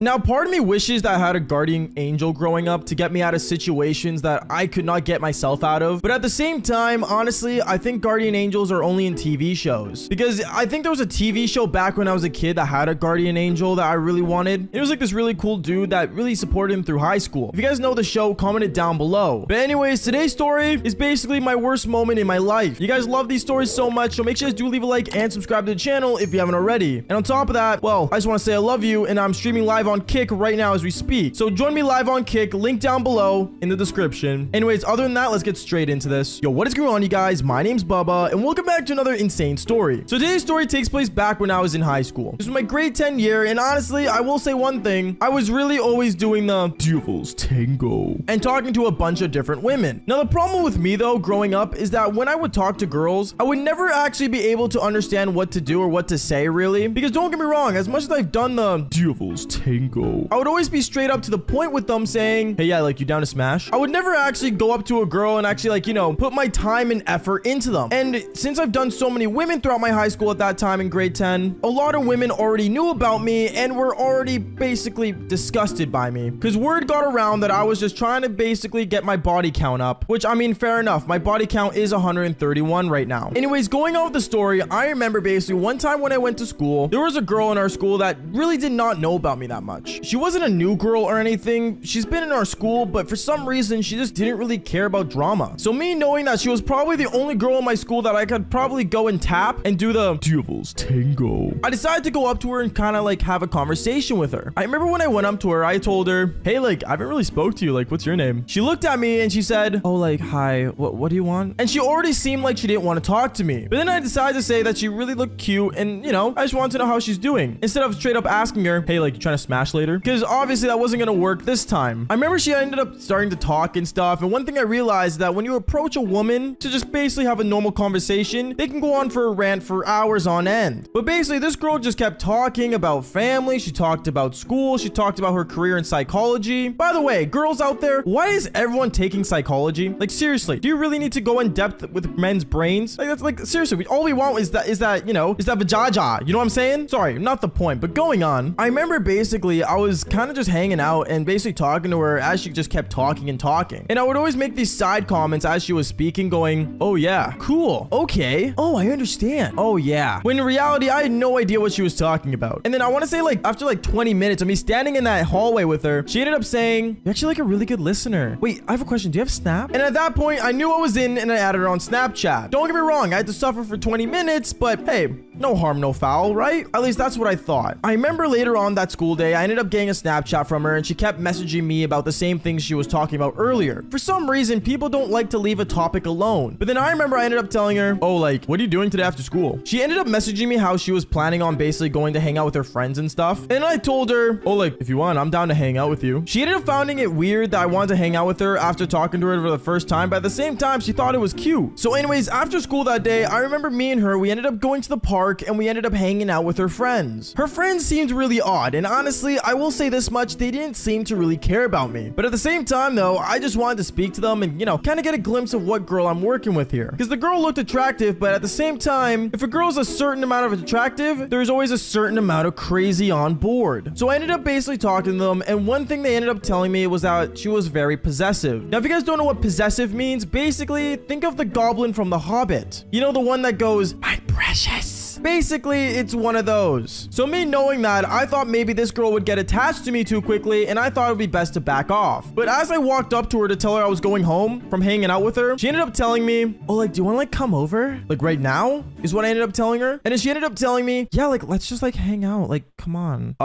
Now, part of me wishes that I had a guardian angel growing up to get me out of situations that I could not get myself out of. But at the same time, honestly, I think guardian angels are only in TV shows, because I think there was a TV show back when I was a kid that had a guardian angel that I really wanted. It was like this really cool dude that really supported him through high school. If you guys know the show, comment it down below. But anyways, today's story is basically my worst moment in my life. You guys love these stories so much, so make sure you guys do leave a like and subscribe to the channel if you haven't already. And on top of that, well, I just want to say I love you, and I'm streaming live on Kick right now as we speak. So join me live on Kick, link down below in the description. Anyways, other than that, let's get straight into this. Yo, what is going on, you guys? My name's Bubba, and welcome back to another insane story. So today's story takes place back when I was in high school. This was my grade 10 year, and honestly, I will say one thing. I was really always doing the devil's tango and talking to a bunch of different women. Now, the problem with me, though, growing up is that when I would talk to girls, I would never actually be able to understand what to do or what to say, really. Because don't get me wrong, as much as I've done the devil's tango, I would always be straight up to the point with them saying, hey, yeah, like, you down to smash? I would never actually go up to a girl and actually, like, you know, put my time and effort into them. And since I've done so many women throughout my high school at that time in grade 10, a lot of women already knew about me and were already basically disgusted by me. Because word got around that I was just trying to basically get my body count up, which, I mean, fair enough. My body count is 131 right now. Anyways, going on with the story, I remember basically one time when I went to school, there was a girl in our school that really did not know about me that much. She wasn't a new girl or anything. She's been in our school, but for some reason, she just didn't really care about drama. So me knowing that she was probably the only girl in my school that I could probably go and tap and do the devil's tango, I decided to go up to her and kind of like have a conversation with her. I remember when I went up to her, I told her, hey, like, I haven't really spoke to you. Like, what's your name? She looked at me and she said, oh, like, hi, what do you want? And she already seemed like she didn't want to talk to me. But then I decided to say that she really looked cute and, you know, I just wanted to know how she's doing, instead of straight up asking her, hey, like, you trying to smash later? Because obviously that wasn't gonna work this time. I remember she ended up starting to talk and stuff, and one thing I realized is that when you approach a woman to just basically have a normal conversation, they can go on for a rant for hours on end. But basically this girl just kept talking about family, she talked about school, she talked about her career in psychology. By the way, girls out there, why is everyone taking psychology? Like, seriously, do you really need to go in depth with men's brains? Like, that's like, seriously, all we want is that vajaja, you know what I'm saying? Sorry, not the point, but going on, I remember basically I was kind of just hanging out and basically talking to her as she just kept talking and talking. And I would always make these side comments as she was speaking going, oh yeah, cool, okay, oh, I understand, oh yeah. When in reality, I had no idea what she was talking about. And then I want to say, like, after like 20 minutes of me standing in that hallway with her, she ended up saying, you're actually like a really good listener. Wait, I have a question. Do you have Snap? And at that point, I knew I was in and I added her on Snapchat. Don't get me wrong, I had to suffer for 20 minutes, but hey, no harm, no foul, right? At least that's what I thought. I remember later on that school day, I ended up getting a Snapchat from her and she kept messaging me about the same things she was talking about earlier. For some reason, people don't like to leave a topic alone. But then I remember I ended up telling her, oh, like, what are you doing today after school? She ended up messaging me how she was planning on basically going to hang out with her friends and stuff. And I told her, oh, like, if you want, I'm down to hang out with you. She ended up finding it weird that I wanted to hang out with her after talking to her for the first time, but at the same time, she thought it was cute. So anyways, after school that day, I remember me and her, we ended up going to the park and we ended up hanging out with her friends. Her friends seemed really odd, and honestly, I will say this much, they didn't seem to really care about me. But at the same time, though, I just wanted to speak to them and, you know, kind of get a glimpse of what girl I'm working with here. Because the girl looked attractive, but at the same time, if a girl's a certain amount of attractive, there's always a certain amount of crazy on board. So I ended up basically talking to them, and one thing they ended up telling me was that she was very possessive. Now, if you guys don't know what possessive means, basically, think of the goblin from The Hobbit. You know, the one that goes, my precious. Basically, it's one of those. So me knowing that, I thought maybe this girl would get attached to me too quickly, and I thought it would be best to back off. But as I walked up to her to tell her I was going home from hanging out with her, she ended up telling me, oh, like, do you want to, like, come over? Like, right now? Is what I ended up telling her. And then she ended up telling me, yeah, like, let's just, like, hang out. Like, come on.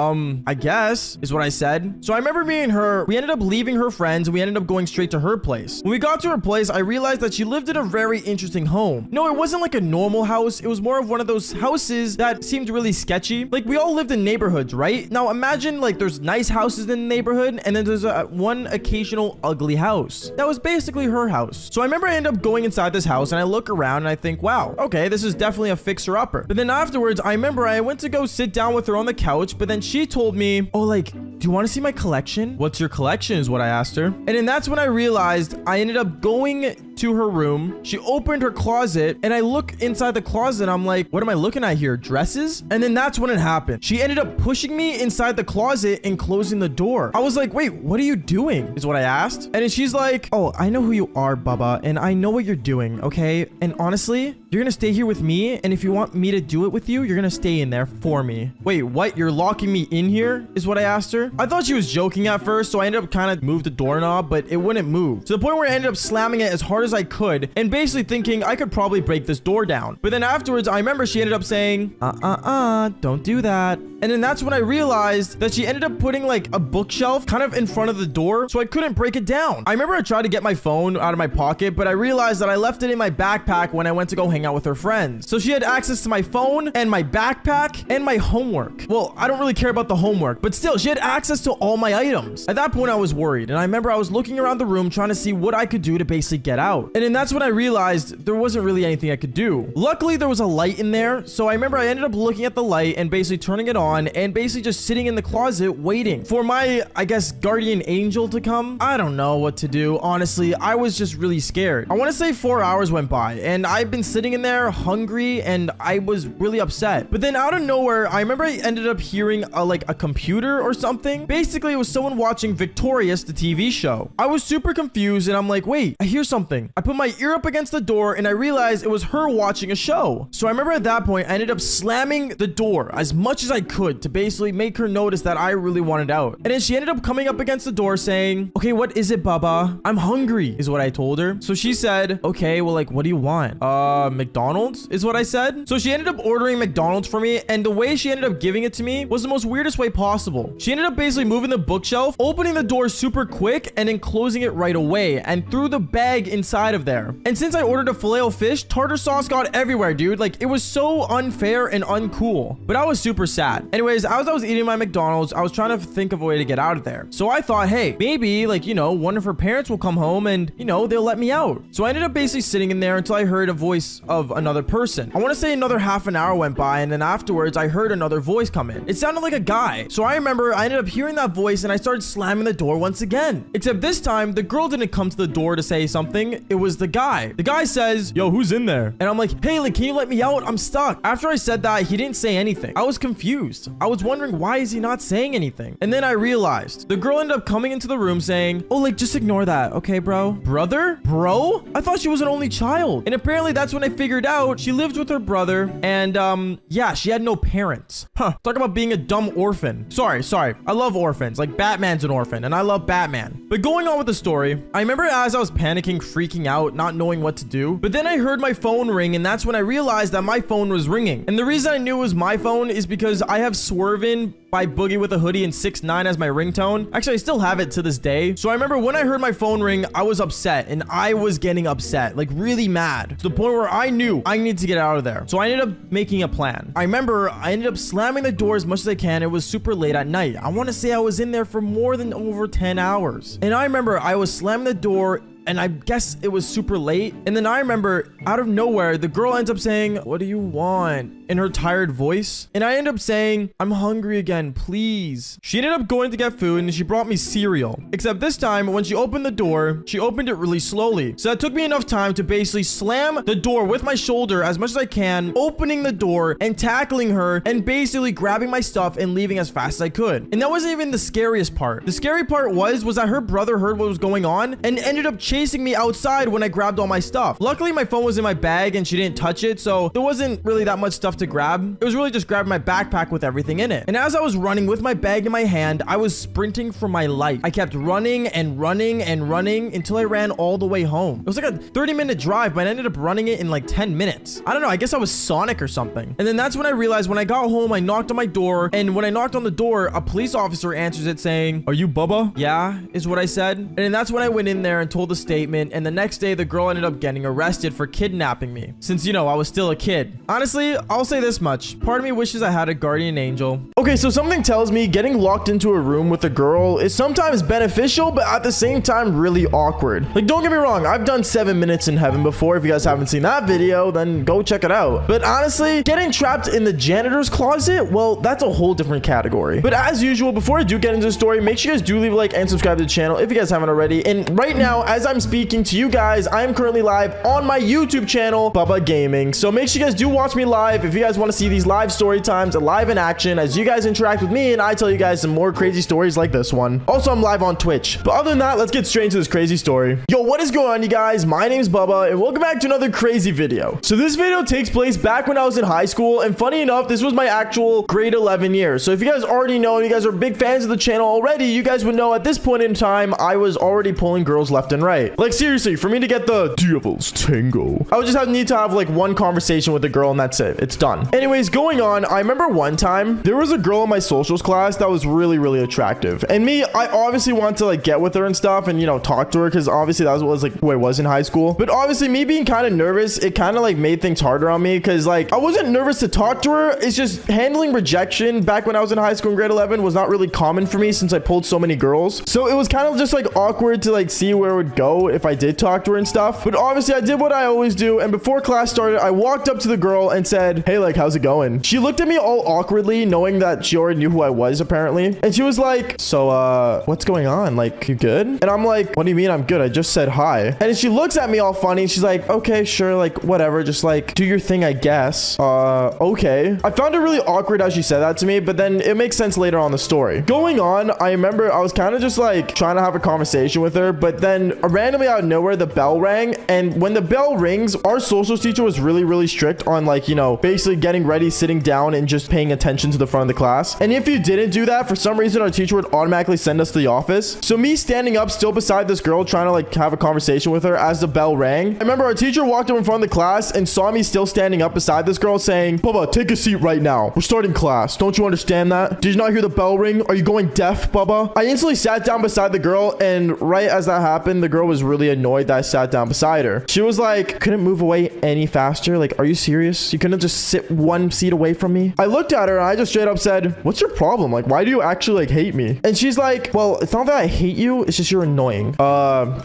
I guess, is what I said. So I remember me and her, we ended up leaving her friends, and we ended up going straight to her place. When we got to her place, I realized that she lived in a very interesting home. No, it wasn't like a normal house. It was more of one of those houses that seemed really sketchy. Like, we all lived in neighborhoods, right? Now imagine, like, there's nice houses in the neighborhood, and then there's one occasional ugly house. That was basically her house. So I remember I ended up going inside this house, and I look around and I think, wow, okay, this is definitely a fixer-upper. But then afterwards, I remember I went to go sit down with her on the couch, but then she told me, oh, like, do you want to see my collection? What's your collection is what I asked her. And then that's when I realized I ended up going into her room. She opened her closet, and I look inside the closet, and I'm like, what am I looking at here? Dresses? And then that's when it happened. She ended up pushing me inside the closet and closing the door. I was like, wait, what are you doing? Is what I asked. And then she's like, oh, I know who you are, Bubba, and I know what you're doing, okay? And honestly, you're gonna stay here with me, and if you want me to do it with you, you're gonna stay in there for me. Wait, what? You're locking me in here? Is what I asked her. I thought she was joking at first, so I ended up kind of moved the doorknob, but it wouldn't move. To the point where I ended up slamming it as hard as I could, and basically thinking I could probably break this door down. But then afterwards, I remember she ended up saying, don't do that. And then that's when I realized that she ended up putting like a bookshelf kind of in front of the door, so I couldn't break it down. I remember I tried to get my phone out of my pocket, but I realized that I left it in my backpack when I went to go hang out with her friends. So she had access to my phone and my backpack and my homework. Well, I don't really care about the homework, but still, she had access to all my items. At that point, I was worried, and I remember I was looking around the room trying to see what I could do to basically get out. And then that's when I realized there wasn't really anything I could do. Luckily, there was a light in there, so I remember I ended up looking at the light and basically turning it on and basically just sitting in the closet waiting for my, I guess, guardian angel to come. I don't know what to do. Honestly, I was just really scared. I want to say 4 hours went by, and I've been sitting in there hungry, and I was really upset. But then out of nowhere, I remember I ended up hearing like a computer or something. Basically, it was someone watching Victorious, the TV show. I was super confused, and I'm like, wait, I hear something. I put my ear up against the door, and I realized it was her watching a show. So I remember at that point, I ended up slamming the door as much as I could to basically make her notice that I really wanted out. And then she ended up coming up against the door saying, okay, what is it, Bubba? I'm hungry, is what I told her. So she said, okay, well, like, what do you want? McDonald's is what I said. So she ended up ordering McDonald's for me, and the way she ended up giving it to me was the most weirdest way possible. She ended up basically moving the bookshelf, opening the door super quick, and then closing it right away, and threw the bag inside of there. And since I ordered a filet-o-fish, tartar sauce got everywhere, dude. Like, it was so unfair and uncool. But I was super sad. Anyways, as I was eating my McDonald's, I was trying to think of a way to get out of there. So I thought, hey, maybe, like, you know, one of her parents will come home and, you know, they'll let me out. So I ended up basically sitting in there until I heard a voice of another person. I want to say another half an hour went by, and then afterwards, I heard another voice come in. It sounded like a guy. So I remember I ended up hearing that voice, and I started slamming the door once again. Except this time, the girl didn't come to the door to say something. It was the guy. The guy says, yo, who's in there? And I'm like, hey, like, can you let me out? I'm stuck. After I said that, he didn't say anything. I was confused. I was wondering, why is he not saying anything? And then I realized the girl ended up coming into the room saying, oh, like, just ignore that. Okay, bro. Brother? Bro? I thought she was an only child. And apparently that's when I figured out she lived with her brother, and yeah, she had no parents. Huh. Talk about being a dumb orphan. Sorry. I love orphans. Like, Batman's an orphan, and I love Batman. But going on with the story, I remember as I was panicking, freaking out, not knowing what to do, but then I heard my phone ring, and that's when I realized that my phone was ringing. And the reason I knew it was my phone is because I have Swervin' by Boogie with a Hoodie and 6ix9ine as my ringtone. Actually, I still have it to this day. So I remember when I heard my phone ring, I was upset, and I was getting upset, like really mad, to the point where I knew I needed to get out of there. So I ended up making a plan. I remember I ended up slamming the door as much as I can. It was super late at night. I want to say I was in there for more than over 10 hours. And I remember I was slamming the door, and I guess it was super late. And then I remember out of nowhere, the girl ends up saying, what do you want? In her tired voice. And I end up saying, I'm hungry again, please. She ended up going to get food, and she brought me cereal. Except this time, when she opened the door, she opened it really slowly. So that took me enough time to basically slam the door with my shoulder as much as I can, opening the door and tackling her and basically grabbing my stuff and leaving as fast as I could. And that wasn't even the scariest part. The scary part was that her brother heard what was going on and ended up chasing me outside when I grabbed all my stuff. Luckily, my phone was in my bag and she didn't touch it, so there wasn't really that much stuff to grab. It was really just grabbing my backpack with everything in it. And as I was running with my bag in my hand, I was sprinting for my life. I kept running and running and running until I ran all the way home. It was like a 30-minute drive, but I ended up running it in like 10 minutes. I don't know. I guess I was Sonic or something. And then that's when I realized when I got home, I knocked on my door. And when I knocked on the door, a police officer answers it saying, are you Bubba? Yeah, is what I said. And then that's when I went in there and told the statement. And the next day, the girl ended up getting arrested for kidnapping me. Since, you know, I was still a kid. Honestly, I'll say this much. Part of me wishes I had a guardian angel. Okay, so something tells me getting locked into a room with a girl is sometimes beneficial, but at the same time really awkward. Like, don't get me wrong, I've done 7 minutes in heaven before. If you guys haven't seen that video, then go check it out. But honestly, getting trapped in the janitor's closet, well, that's a whole different category. But as usual, before I do get into the story, make sure you guys do leave a like and subscribe to the channel if you guys haven't already. And right now, as I'm speaking to you guys, I am currently live on my YouTube channel, Bubba Gaming. So make sure you guys do watch me live if you guys want to see these live story times live in action as you guys interact with me and I tell you guys some more crazy stories like this one. Also, I'm live on Twitch. But other than that, let's get straight into this crazy story. Yo, what is going on, you guys? My name is Bubba and welcome back to another crazy video. So this video takes place back when I was in high school, and funny enough, this was my actual grade 11 year. So if you guys already know, you guys are big fans of the channel already, you guys would know at this point in time, I was already pulling girls left and right. Like seriously, for me to get the devil's tango, I would just need to have like one conversation with a girl and that's it. It's done. Anyways, going on, I remember one time there was a girl in my socials class that was really attractive, and me, I obviously wanted to like get with her and stuff and, you know, talk to her because obviously that was like who I was in high school. But obviously me being kind of nervous, it kind of like made things harder on me because like I wasn't nervous to talk to her. It's just handling rejection back when I was in high school in grade 11 was not really common for me since I pulled so many girls. So it was kind of just like awkward to like see where it would go if I did talk to her and stuff. But obviously I did what I always do, and before class started, I walked up to the girl and said, "Hey, like, how's it going?" She looked at me all awkwardly, knowing that she already knew who I was apparently. And she was like, "So, what's going on? Like, you good?" And I'm like, "What do you mean I'm good? I just said hi." And she looks at me all funny. She's like, "Okay, sure, like, whatever. Just like, do your thing, I guess." Okay. I found it really awkward how she said that to me, but then it makes sense later on in the story. Going on, I remember I was kind of just like trying to have a conversation with her, but then randomly out of nowhere, the bell rang. And when the bell rings, our socials teacher was really strict on like, you know, basically getting ready, sitting down, and just paying attention to the front of the class. And if you didn't do that, for some reason, our teacher would automatically send us to the office. So me standing up still beside this girl, trying to like have a conversation with her as the bell rang, I remember our teacher walked up in front of the class and saw me still standing up beside this girl saying, "Bubba, take a seat right now. We're starting class. Don't you understand that? Did you not hear the bell ring? Are you going deaf, Bubba?" I instantly sat down beside the girl, and right as that happened, the girl was really annoyed that I sat down beside her. She was like, "Couldn't move away any faster? Like, are you serious? You couldn't just sit one seat away from me?" I looked at her and I just straight up said, "What's your problem? Like, why do you actually like hate me?" And she's like, "Well, it's not that I hate you. It's just you're annoying."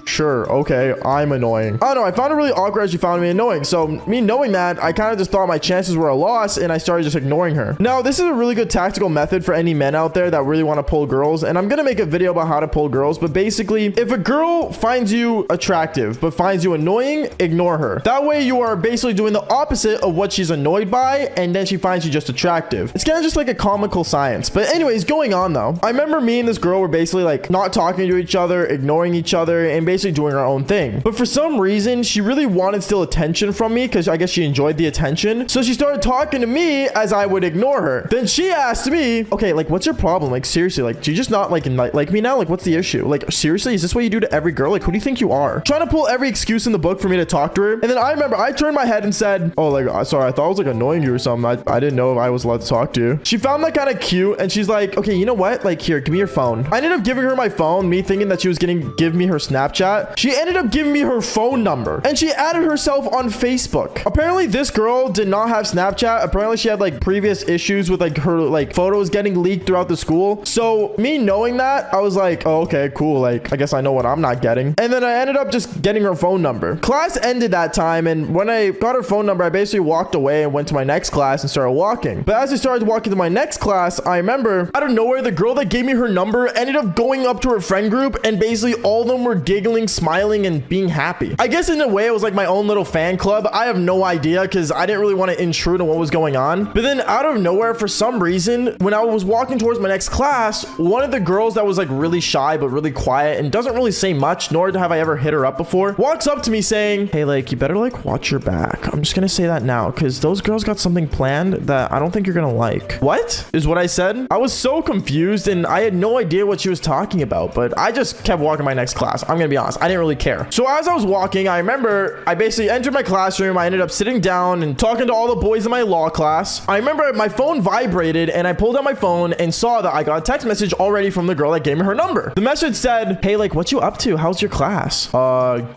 Sure. Okay. I'm annoying. I don't know. I found it really awkward as she found me annoying. So me knowing that, I kind of just thought my chances were a loss and I started just ignoring her. Now, this is a really good tactical method for any men out there that really want to pull girls. And I'm going to make a video about how to pull girls. But basically, if a girl finds you attractive, but finds you annoying, ignore her. That way you are basically doing the opposite of what she's annoyed by. And then she finds you just attractive. It's kind of just like a comical science. But anyways, going on though, I remember me and this girl were basically like not talking to each other, ignoring each other, and basically doing our own thing. But for some reason, she really wanted still attention from me because I guess she enjoyed the attention. So she started talking to me as I would ignore her. Then she asked me, "Okay, like, what's your problem? Like, seriously, like, do you just not like me now? Like, what's the issue? Like, seriously, is this what you do to every girl? Like, who do you think you are?" Trying to pull every excuse in the book for me to talk to her. And then I remember I turned my head and said, "Oh, like, sorry, I thought I was like annoying you or something. I didn't know I was allowed to talk to you." She found that kind of cute and she's like, "Okay, you know what? Like, here, give me your phone." I ended up giving her my phone, me thinking that she was give me her Snapchat. She ended up giving me her phone number and she added herself on Facebook. Apparently this girl did not have Snapchat. Apparently she had like previous issues with like her like photos getting leaked throughout the school. So me knowing that, I was like, "Oh, okay, cool. Like, I guess I know what I'm not getting." And then I ended up just getting her phone number. Class ended that time, and when I got her phone number, I basically walked away and went to my next class and started walking. But as I started walking to my next class, I remember out of nowhere, the girl that gave me her number ended up going up to her friend group, and basically all of them were giggling, smiling, and being happy. I guess in a way it was like my own little fan club. I have no idea because I didn't really want to intrude on what was going on. But then out of nowhere, for some reason, when I was walking towards my next class, one of the girls that was like really shy but really quiet and doesn't really say much, nor have I ever hit her up before, walks up to me saying, "Hey, like, you better like watch your back. I'm just gonna say that now because those girls got something planned that I don't think you're gonna like." What is what I said? I was so confused and I had no idea what she was talking about, but I just kept walking my next class. I'm gonna be honest, I didn't really care. So as I was walking, I remember I basically entered my classroom. I ended up sitting down and talking to all the boys in my law class. I remember my phone vibrated and I pulled out my phone and saw that I got a text message already from the girl that gave me her number. The message said, "Hey, like, what you up to? How's your class?"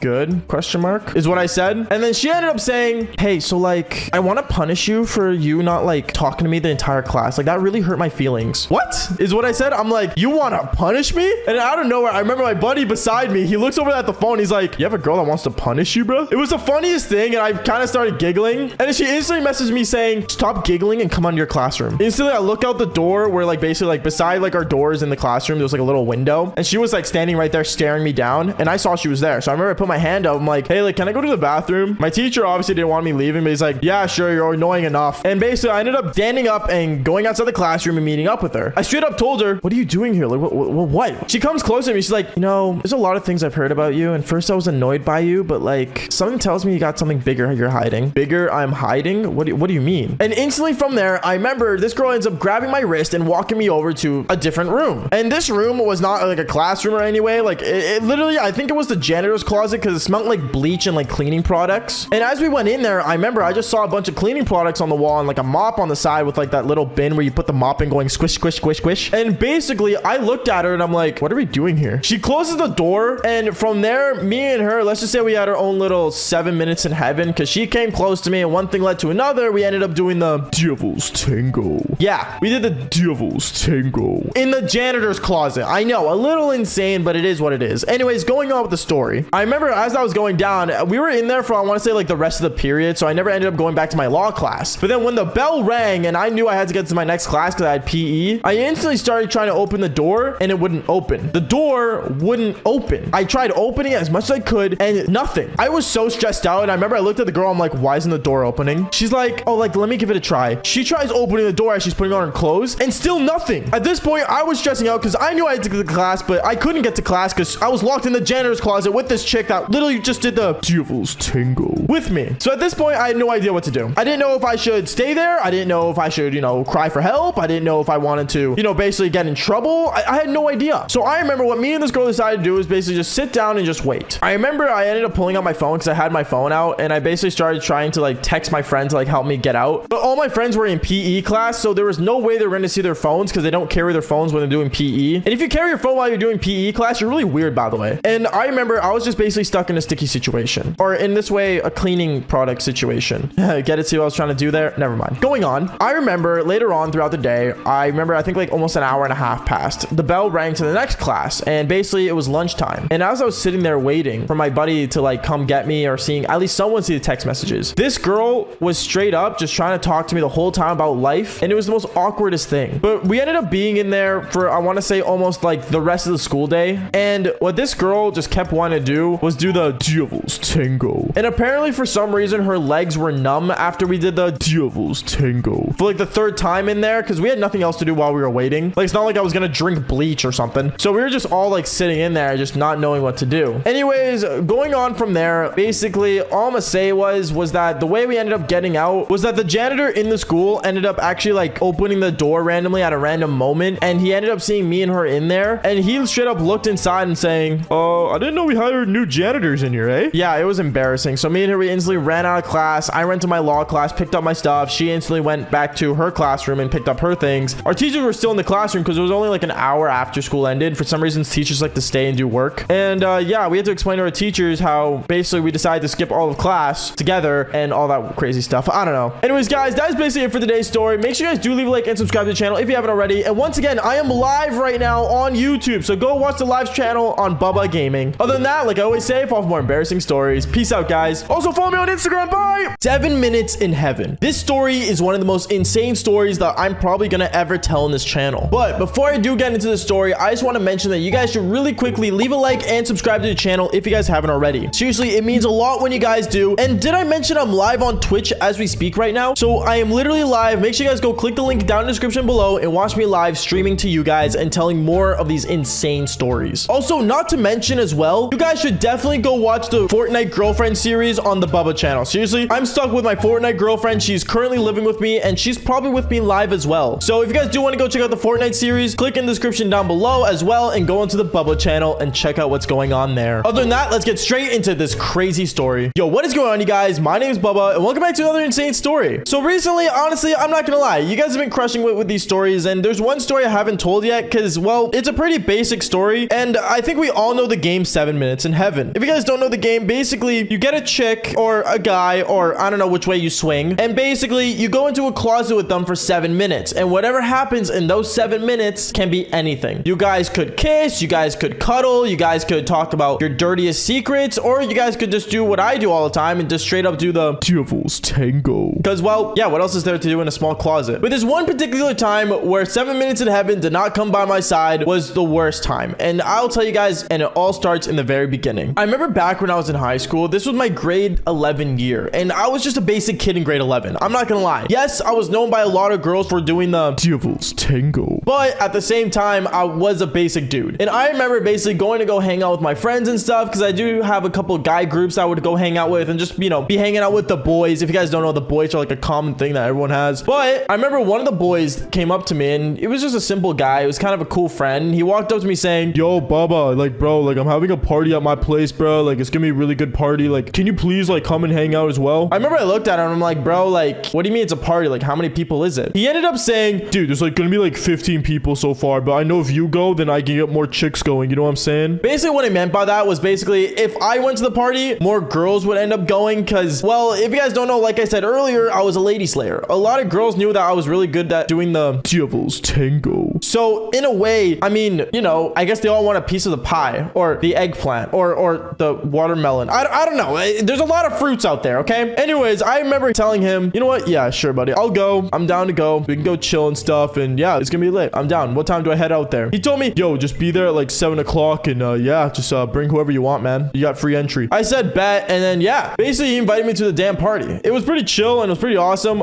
Good, question mark, is what I said. And then she ended up saying, "Hey, so like, I want to punish punish you for you not like talking to me the entire class. Like that really hurt my feelings. What is what I said? I'm like, you want to punish me? And out of nowhere, I remember my buddy beside me, he looks over at the phone. He's like, you have a girl that wants to punish you, bro? It was the funniest thing. And I kind of started giggling. And then she instantly messaged me saying, stop giggling and come on to your classroom. Instantly, I look out the door where like basically like beside like our doors in the classroom, there was like a little window. And she was like standing right there staring me down. And I saw she was there. So I remember I put my hand up. I'm like, hey, like, can I go to the bathroom? My teacher obviously didn't want me leaving, but he's like, yeah, sure, you're annoying enough. And basically, I ended up standing up and going outside the classroom and meeting up with her. I straight up told her, what are you doing here? Like, what? She comes close to me. She's like, you know, there's a lot of things I've heard about you. And first I was annoyed by you, but like something tells me you got something bigger you're hiding. Bigger I'm hiding? What do you mean? And instantly from there, I remember this girl ends up grabbing my wrist and walking me over to a different room. And this room was not like a classroom or anyway. Like it literally, I think it was the janitor's closet because it smelled like bleach and like cleaning products. And as we went in there, I remember I just saw a bunch of cleaning products on the wall and like a mop on the side with like that little bin where you put the mop in going squish, squish, squish, squish. And basically I looked at her and I'm like, what are we doing here? She closes the door. And from there, me and her, let's just say we had our own little 7 minutes in heaven because she came close to me and one thing led to another. We ended up doing the Devil's Tango. Yeah, we did the Devil's Tango in the janitor's closet. I know, a little insane, but it is what it is. Anyways, going on with the story. I remember as I was going down, we were in there for, I want to say like the rest of the period. So I never ended up going back to my law class. But then when the bell rang and I knew I had to get to my next class because I had PE, I instantly started trying to open the door and it wouldn't open. The door wouldn't open. I tried opening it as much as I could and nothing. I was so stressed out. And I remember I looked at the girl. I'm like, why isn't the door opening? She's like, oh, like, let me give it a try. She tries opening the door as she's putting on her clothes and still nothing. At this point, I was stressing out because I knew I had to get to class, but I couldn't get to class because I was locked in the janitor's closet with this chick that literally just did the Devil's Tango with me. So at this point, I had no idea what to do. I didn't know if I should stay there. I didn't know if I should, you know, cry for help. I didn't know if I wanted to, you know, basically get in trouble. I had no idea. So I remember what me and this girl decided to do is basically just sit down and just wait. I remember I ended up pulling out my phone because I had my phone out and I basically started trying to like text my friends to like help me get out. But all my friends were in PE class, so there was no way they were going to see their phones because they don't carry their phones when they're doing PE. And if you carry your phone while you're doing PE class, you're really weird, by the way. And I remember I was just basically stuck in a sticky situation, or in this way, a cleaning product situation. Get it? See what I was trying to do there? Never mind. Going on. I remember later on throughout the day, I think like almost an hour and a half passed. The bell rang to the next class and basically it was lunchtime. And as I was sitting there waiting for my buddy to like come get me or seeing at least someone see the text messages, this girl was straight up just trying to talk to me the whole time about life. And it was the most awkwardest thing. But we ended up being in there for, I want to say almost like the rest of the school day. And what this girl just kept wanting to do was do the Devil's Tango. And apparently for some reason her legs were numb after we did the Devil's Tango for like the third time in there because we had nothing else to do while we were waiting. Like it's not like I was gonna drink bleach or something. So we were just all like sitting in there just not knowing what to do. Anyways, going on from there, basically all I'm gonna say was that the way we ended up getting out was that the janitor in the school ended up actually like opening the door randomly at a random moment, and he ended up seeing me and her in there, and he straight up looked inside and saying, oh, I didn't know we hired new janitors in here, eh? Yeah, it was embarrassing. So me and her, we instantly ran out of class. I went to my law class, picked up my stuff. She instantly went back to her classroom and picked up her things. Our teachers were still in the classroom because it was only like an hour after school ended. For some reason, teachers like to stay and do work. And yeah, we had to explain to our teachers how basically we decided to skip all of class together and all that crazy stuff. I don't know. Anyways, guys, that is basically it for today's story. Make sure you guys do leave a like and subscribe to the channel if you haven't already. And once again, I am live right now on YouTube, so go watch the live channel on Bubba Gaming. Other than that, like I always say, follow for more embarrassing stories. Peace out, guys. Also, follow me on Instagram. Bye. 7 minutes in heaven. This story is one of the most insane stories that I'm probably gonna ever tell on this channel. But before I do get into the story, I just want to mention that you guys should really quickly leave a like and subscribe to the channel if you guys haven't already. Seriously, it means a lot when you guys do. And did I mention I'm live on Twitch as we speak right now? So I am literally live. Make sure you guys go click the link down in the description below and watch me live streaming to you guys and telling more of these insane stories. Also, not to mention as well, you guys should definitely go watch the Fortnite girlfriend series on the Bubba channel. Seriously, I'm stuck with my Fortnite girlfriend. She's currently living with me and she's probably with me live as well. So if you guys do want to go check out the Fortnite series, click in the description down below as well and go into the Bubba channel and check out what's going on there. Other than that, let's get straight into this crazy story. Yo, what is going on, you guys? My name is Bubba and welcome back to another insane story. So recently, honestly, I'm not gonna lie, you guys have been crushing with these stories, and there's one story I haven't told yet because, well, it's a pretty basic story, and I think we all know the game 7 Minutes in Heaven. If you guys don't know the game, basically you get a chick or a guy, or I don't know which way you swing, gang. And basically, you go into a closet with them for 7 minutes. And whatever happens in those 7 minutes can be anything. You guys could kiss, you guys could cuddle, you guys could talk about your dirtiest secrets, or you guys could just do what I do all the time and just straight up do the Devil's Tango. Because, well, yeah, what else is there to do in a small closet? But this one particular time where 7 minutes in heaven did not come by my side was the worst time. And I'll tell you guys, and it all starts in the very beginning. I remember back when I was in high school, this was my grade 11 year, and I was just a basic kid in grade 11. I'm not gonna lie. Yes, I was known by a lot of girls for doing the Devil's Tango, but at the same time, I was a basic dude. And I remember basically going to go hang out with my friends and stuff, because I do have a couple guy groups I would go hang out with and just, you know, be hanging out with the boys. If you guys don't know, the boys are like a common thing that everyone has. But I remember one of the boys came up to me, and it was just a simple guy. It was kind of a cool friend. He walked up to me saying, "Yo, Baba, like, bro, like, I'm having a party at my place, bro. Like, it's gonna be a really good party. Like, can you please, like, come and hang out as well?" I remember I looked at him and I'm like, "Bro, like, what do you mean it's a party? Like, how many people is it?" He ended up saying, "Dude, there's like gonna be like 15 people so far, but I know if you go, then I can get more chicks going." You know what I'm saying? Basically, what I meant by that was basically if I went to the party, more girls would end up going, because, well, if you guys don't know, like I said earlier, I was a lady slayer. A lot of girls knew that I was really good at doing the Devil's Tango. So in a way, I mean, you know, I guess they all want a piece of the pie or the eggplant or the watermelon. I don't know. There's a lot of fruits out there, okay? Anyways, I remember telling him, "You know what? Yeah, sure, buddy. I'll go. I'm down to go. We can go chill and stuff. And yeah, it's gonna be lit. I'm down. What time do I head out there?" He told me, "Yo, just be there at like 7 o'clock and yeah, just bring whoever you want, man. You got free entry." I said bet, and then yeah, basically he invited me to the damn party. It was pretty chill and it was pretty awesome.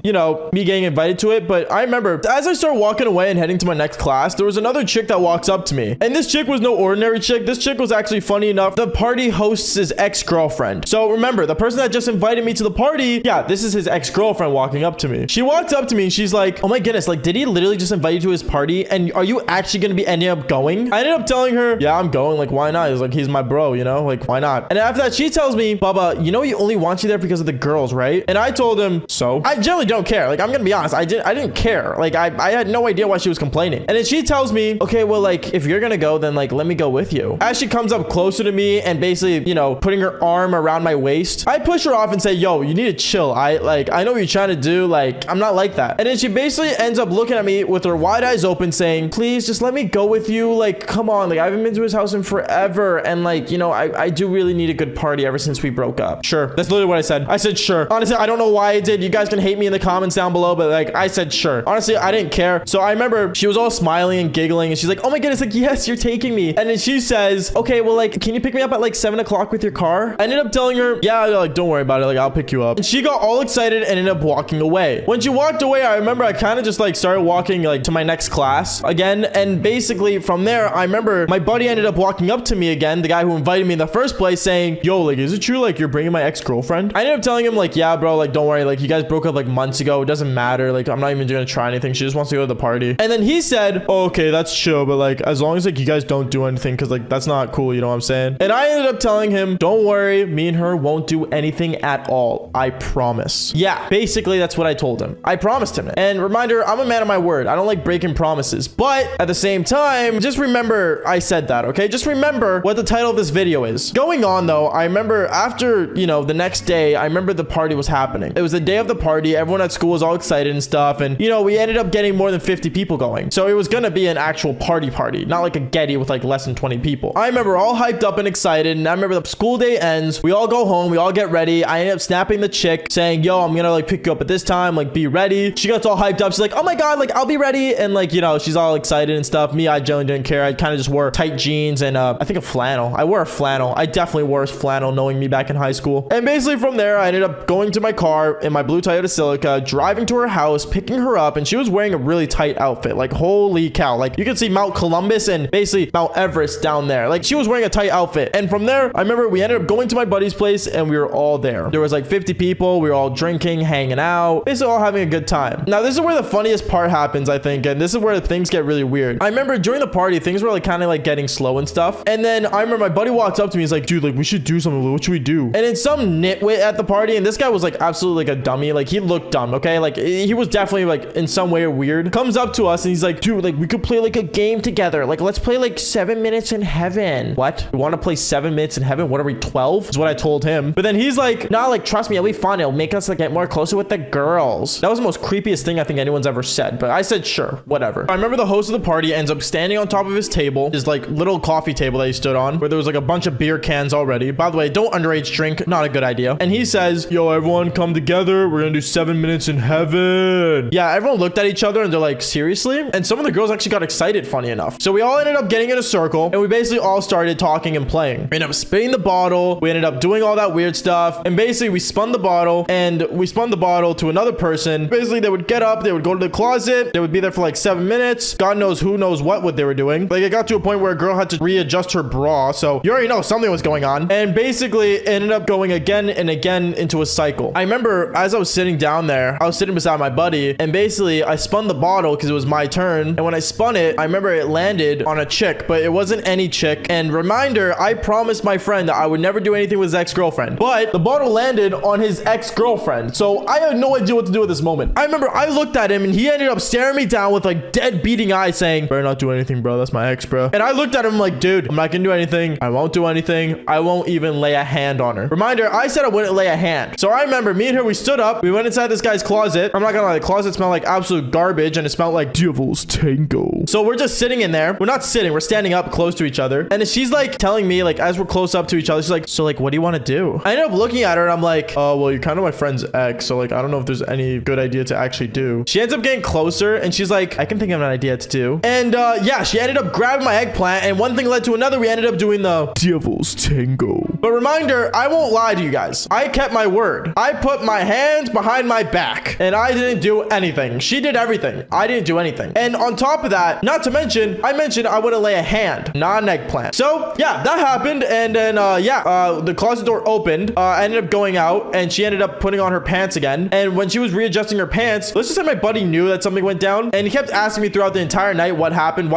You know, me getting invited to it. But I remember as I started walking away and heading to my next class, there was another chick that walks up to me. And this chick was no ordinary chick. This chick was actually, funny enough, the party host's ex-girlfriend. So remember, the person that just invited me to the party, yeah, this is his ex-girlfriend walking up to me. She walked up to me and she's like, "Oh my goodness, like, did he literally just invite you to his party? And are you actually gonna be ending up going?" I ended up telling her, "Yeah, I'm going. Like, why not?" He's like, "He's my bro, you know? Like, why not?" And after that, she tells me, "Baba, you know he only wants you there because of the girls, right?" And I told him, "So?" I generally don't care. Like, I'm gonna be honest, I didn't care. Like, I had no idea why she was complaining. And then she tells me, "Okay, well, like, if you're gonna go, then like, let me go with you." As she comes up closer to me and basically, you know, putting her arm around my waist, I push her off and say, "Yo, you need to chill. I know what you're trying to do. Like, I'm not like that." And then she basically ends up looking at me with her wide eyes open saying, "Please just let me go with you. Like, come on. Like, I haven't been to his house in forever. And like, you know, I do really need a good party ever since we broke up." Sure. That's literally what I said. I said, sure. Honestly, I don't know why I did. You guys can hate me in the comments down below, but like, I said, sure. Honestly, I didn't care. So I remember she was all smiling and giggling and she's like, "Oh my goodness, like, yes, you're taking me." And then she says, "Okay, well, like, can you pick me up at like 7 o'clock with your car?" I ended up telling her, "Yeah, like, don't worry about it. Like, I'll pick you up." And she got all excited and ended up walking away. When she walked away, I remember I kind of just like started walking like to my next class again. And basically from there, I remember my buddy ended up walking up to me again, the guy who invited me in the first place, saying, "Yo, like, is it true? Like, you're bringing my ex-girlfriend?" I ended up telling him like, "Yeah, bro, like, don't worry. Like, you guys broke up like months ago. It doesn't matter. Like, I'm not even gonna try anything. She just wants to go to the party." And then he said, "Oh, okay, that's chill. But like, as long as like you guys don't do anything, because like that's not cool, you know what I'm saying?" And I ended up telling him, "Don't worry, me and her won't do anything at all. I promise." Yeah, basically that's what I told him. I promised him. And reminder, I'm a man of my word. I don't like breaking promises. But at the same time, just remember I said that, okay? Just remember what the title of this video is. Going on though, I remember after, you know, the next day, I remember the party was happening. It was the day of the party. Everyone at school was all excited and stuff. And, you know, we ended up getting more than 50 people going. So it was gonna be an actual party, not like a Getty with like less than 20 people. I remember all hyped up and excited. And I remember the school day ends. We all go home. We all get ready. I end up snapping the chick saying, "Yo, I'm gonna like pick you up at this time. Like, be ready." She gets all hyped up. She's like, "Oh my God, like, I'll be ready." And like, you know, she's all excited and stuff. Me, I generally didn't care. I kind of just wore tight jeans and I think a flannel. I wore a flannel. I definitely wore a flannel knowing me back in high school. And basically from there, I ended up going to my car in my blue Toyota Celica, driving to her house, picking her up. And she was wearing a really tight outfit. Like, holy cow. Like, you could see Mount Columbus and basically Mount Everest down there. Like, she was wearing a tight outfit. And from there, I remember we ended up going to my buddy's place and we were all there. There was like 50 people. We were all drinking, hanging out, basically all having a good time. Now, this is where the funniest part happens, I think. And this is where things get really weird. I remember during the party, things were like kind of like getting slow and stuff. And then I remember my buddy walked up to me. He's like, "Dude, like, we should do something. What should we do?" And then some nitwit at the party, and this guy was like absolutely like a dummy. Like, he looked dumb, okay? Like, he was definitely like in some way weird. Comes up to us and he's like, "Dude, like, we could play like a game together. Like, let's play like 7 minutes in heaven." What? We want to play 7 minutes in heaven? What are we, 12? Is what I told him. But then he's like, "Nah, like, trust me, it'll be fun. know, make us like get more closer with the girls. That was the most creepiest thing I think anyone's ever said, but I said, sure, whatever. I remember the host of the party ends up standing on top of his table, his like little coffee table that he stood on, where there was like a bunch of beer cans already. By the way, don't underage drink, not a good idea. And he says, yo, everyone come together. We're gonna do 7 minutes in heaven. Yeah, everyone looked at each other and they're like, seriously? And some of the girls actually got excited, funny enough. So we all ended up getting in a circle and we basically all started talking and playing. We ended up spinning the bottle. We ended up doing all that weird stuff. And basically we spun the bottle to another person. Basically they would get up, they would go to the closet. They would be there for like 7 minutes. God knows who knows what they were doing. Like it got to a point where a girl had to readjust her bra. So you already know something was going on. And basically it ended up going again and again into a cycle. I remember as I was sitting down there, I was sitting beside my buddy and basically I spun the bottle because it was my turn. And when I spun it, I remember it landed on a chick, but it wasn't any chick. And reminder, I promised my friend that I would never do anything with his ex-girlfriend, but the bottle landed on his ex-girlfriend. So I had no idea what to do at this moment. I remember I looked at him and he ended up staring me down with like dead beating eyes saying, better not do anything, bro. That's my ex, bro. And I looked at him like, dude, I'm not gonna do anything. I won't do anything. I won't even lay a hand on her. Reminder, I said I wouldn't lay a hand. So I remember me and her, we stood up. We went inside this guy's closet. I'm not gonna lie, the closet smelled like absolute garbage and it smelled like Devil's Tango. So we're just sitting in there. We're not sitting, we're standing up close to each other. And she's like telling me, like, as we're close up to each other, she's like, so like, what do you want to do? I ended up looking at her and I'm like, oh, well, you're kind of my friend's ex. So like, I don't know if there's any good idea to actually do. She ends up getting closer and she's like, I can think of an idea to do. And yeah, she ended up grabbing my eggplant and one thing led to another. We ended up doing the Devil's Tango. But reminder, I won't lie to you guys. I kept my word. I put my hands behind my back and I didn't do anything. She did everything. I didn't do anything. And on top of that, not to mention, I mentioned I wouldn't lay a hand, not an eggplant. So yeah, that happened. And then the closet door opened. I ended up going out and she ended up putting on her pants again. And when she was readjusting her pants, let's just say my buddy knew that something went down and he kept asking me throughout the entire night, what happened?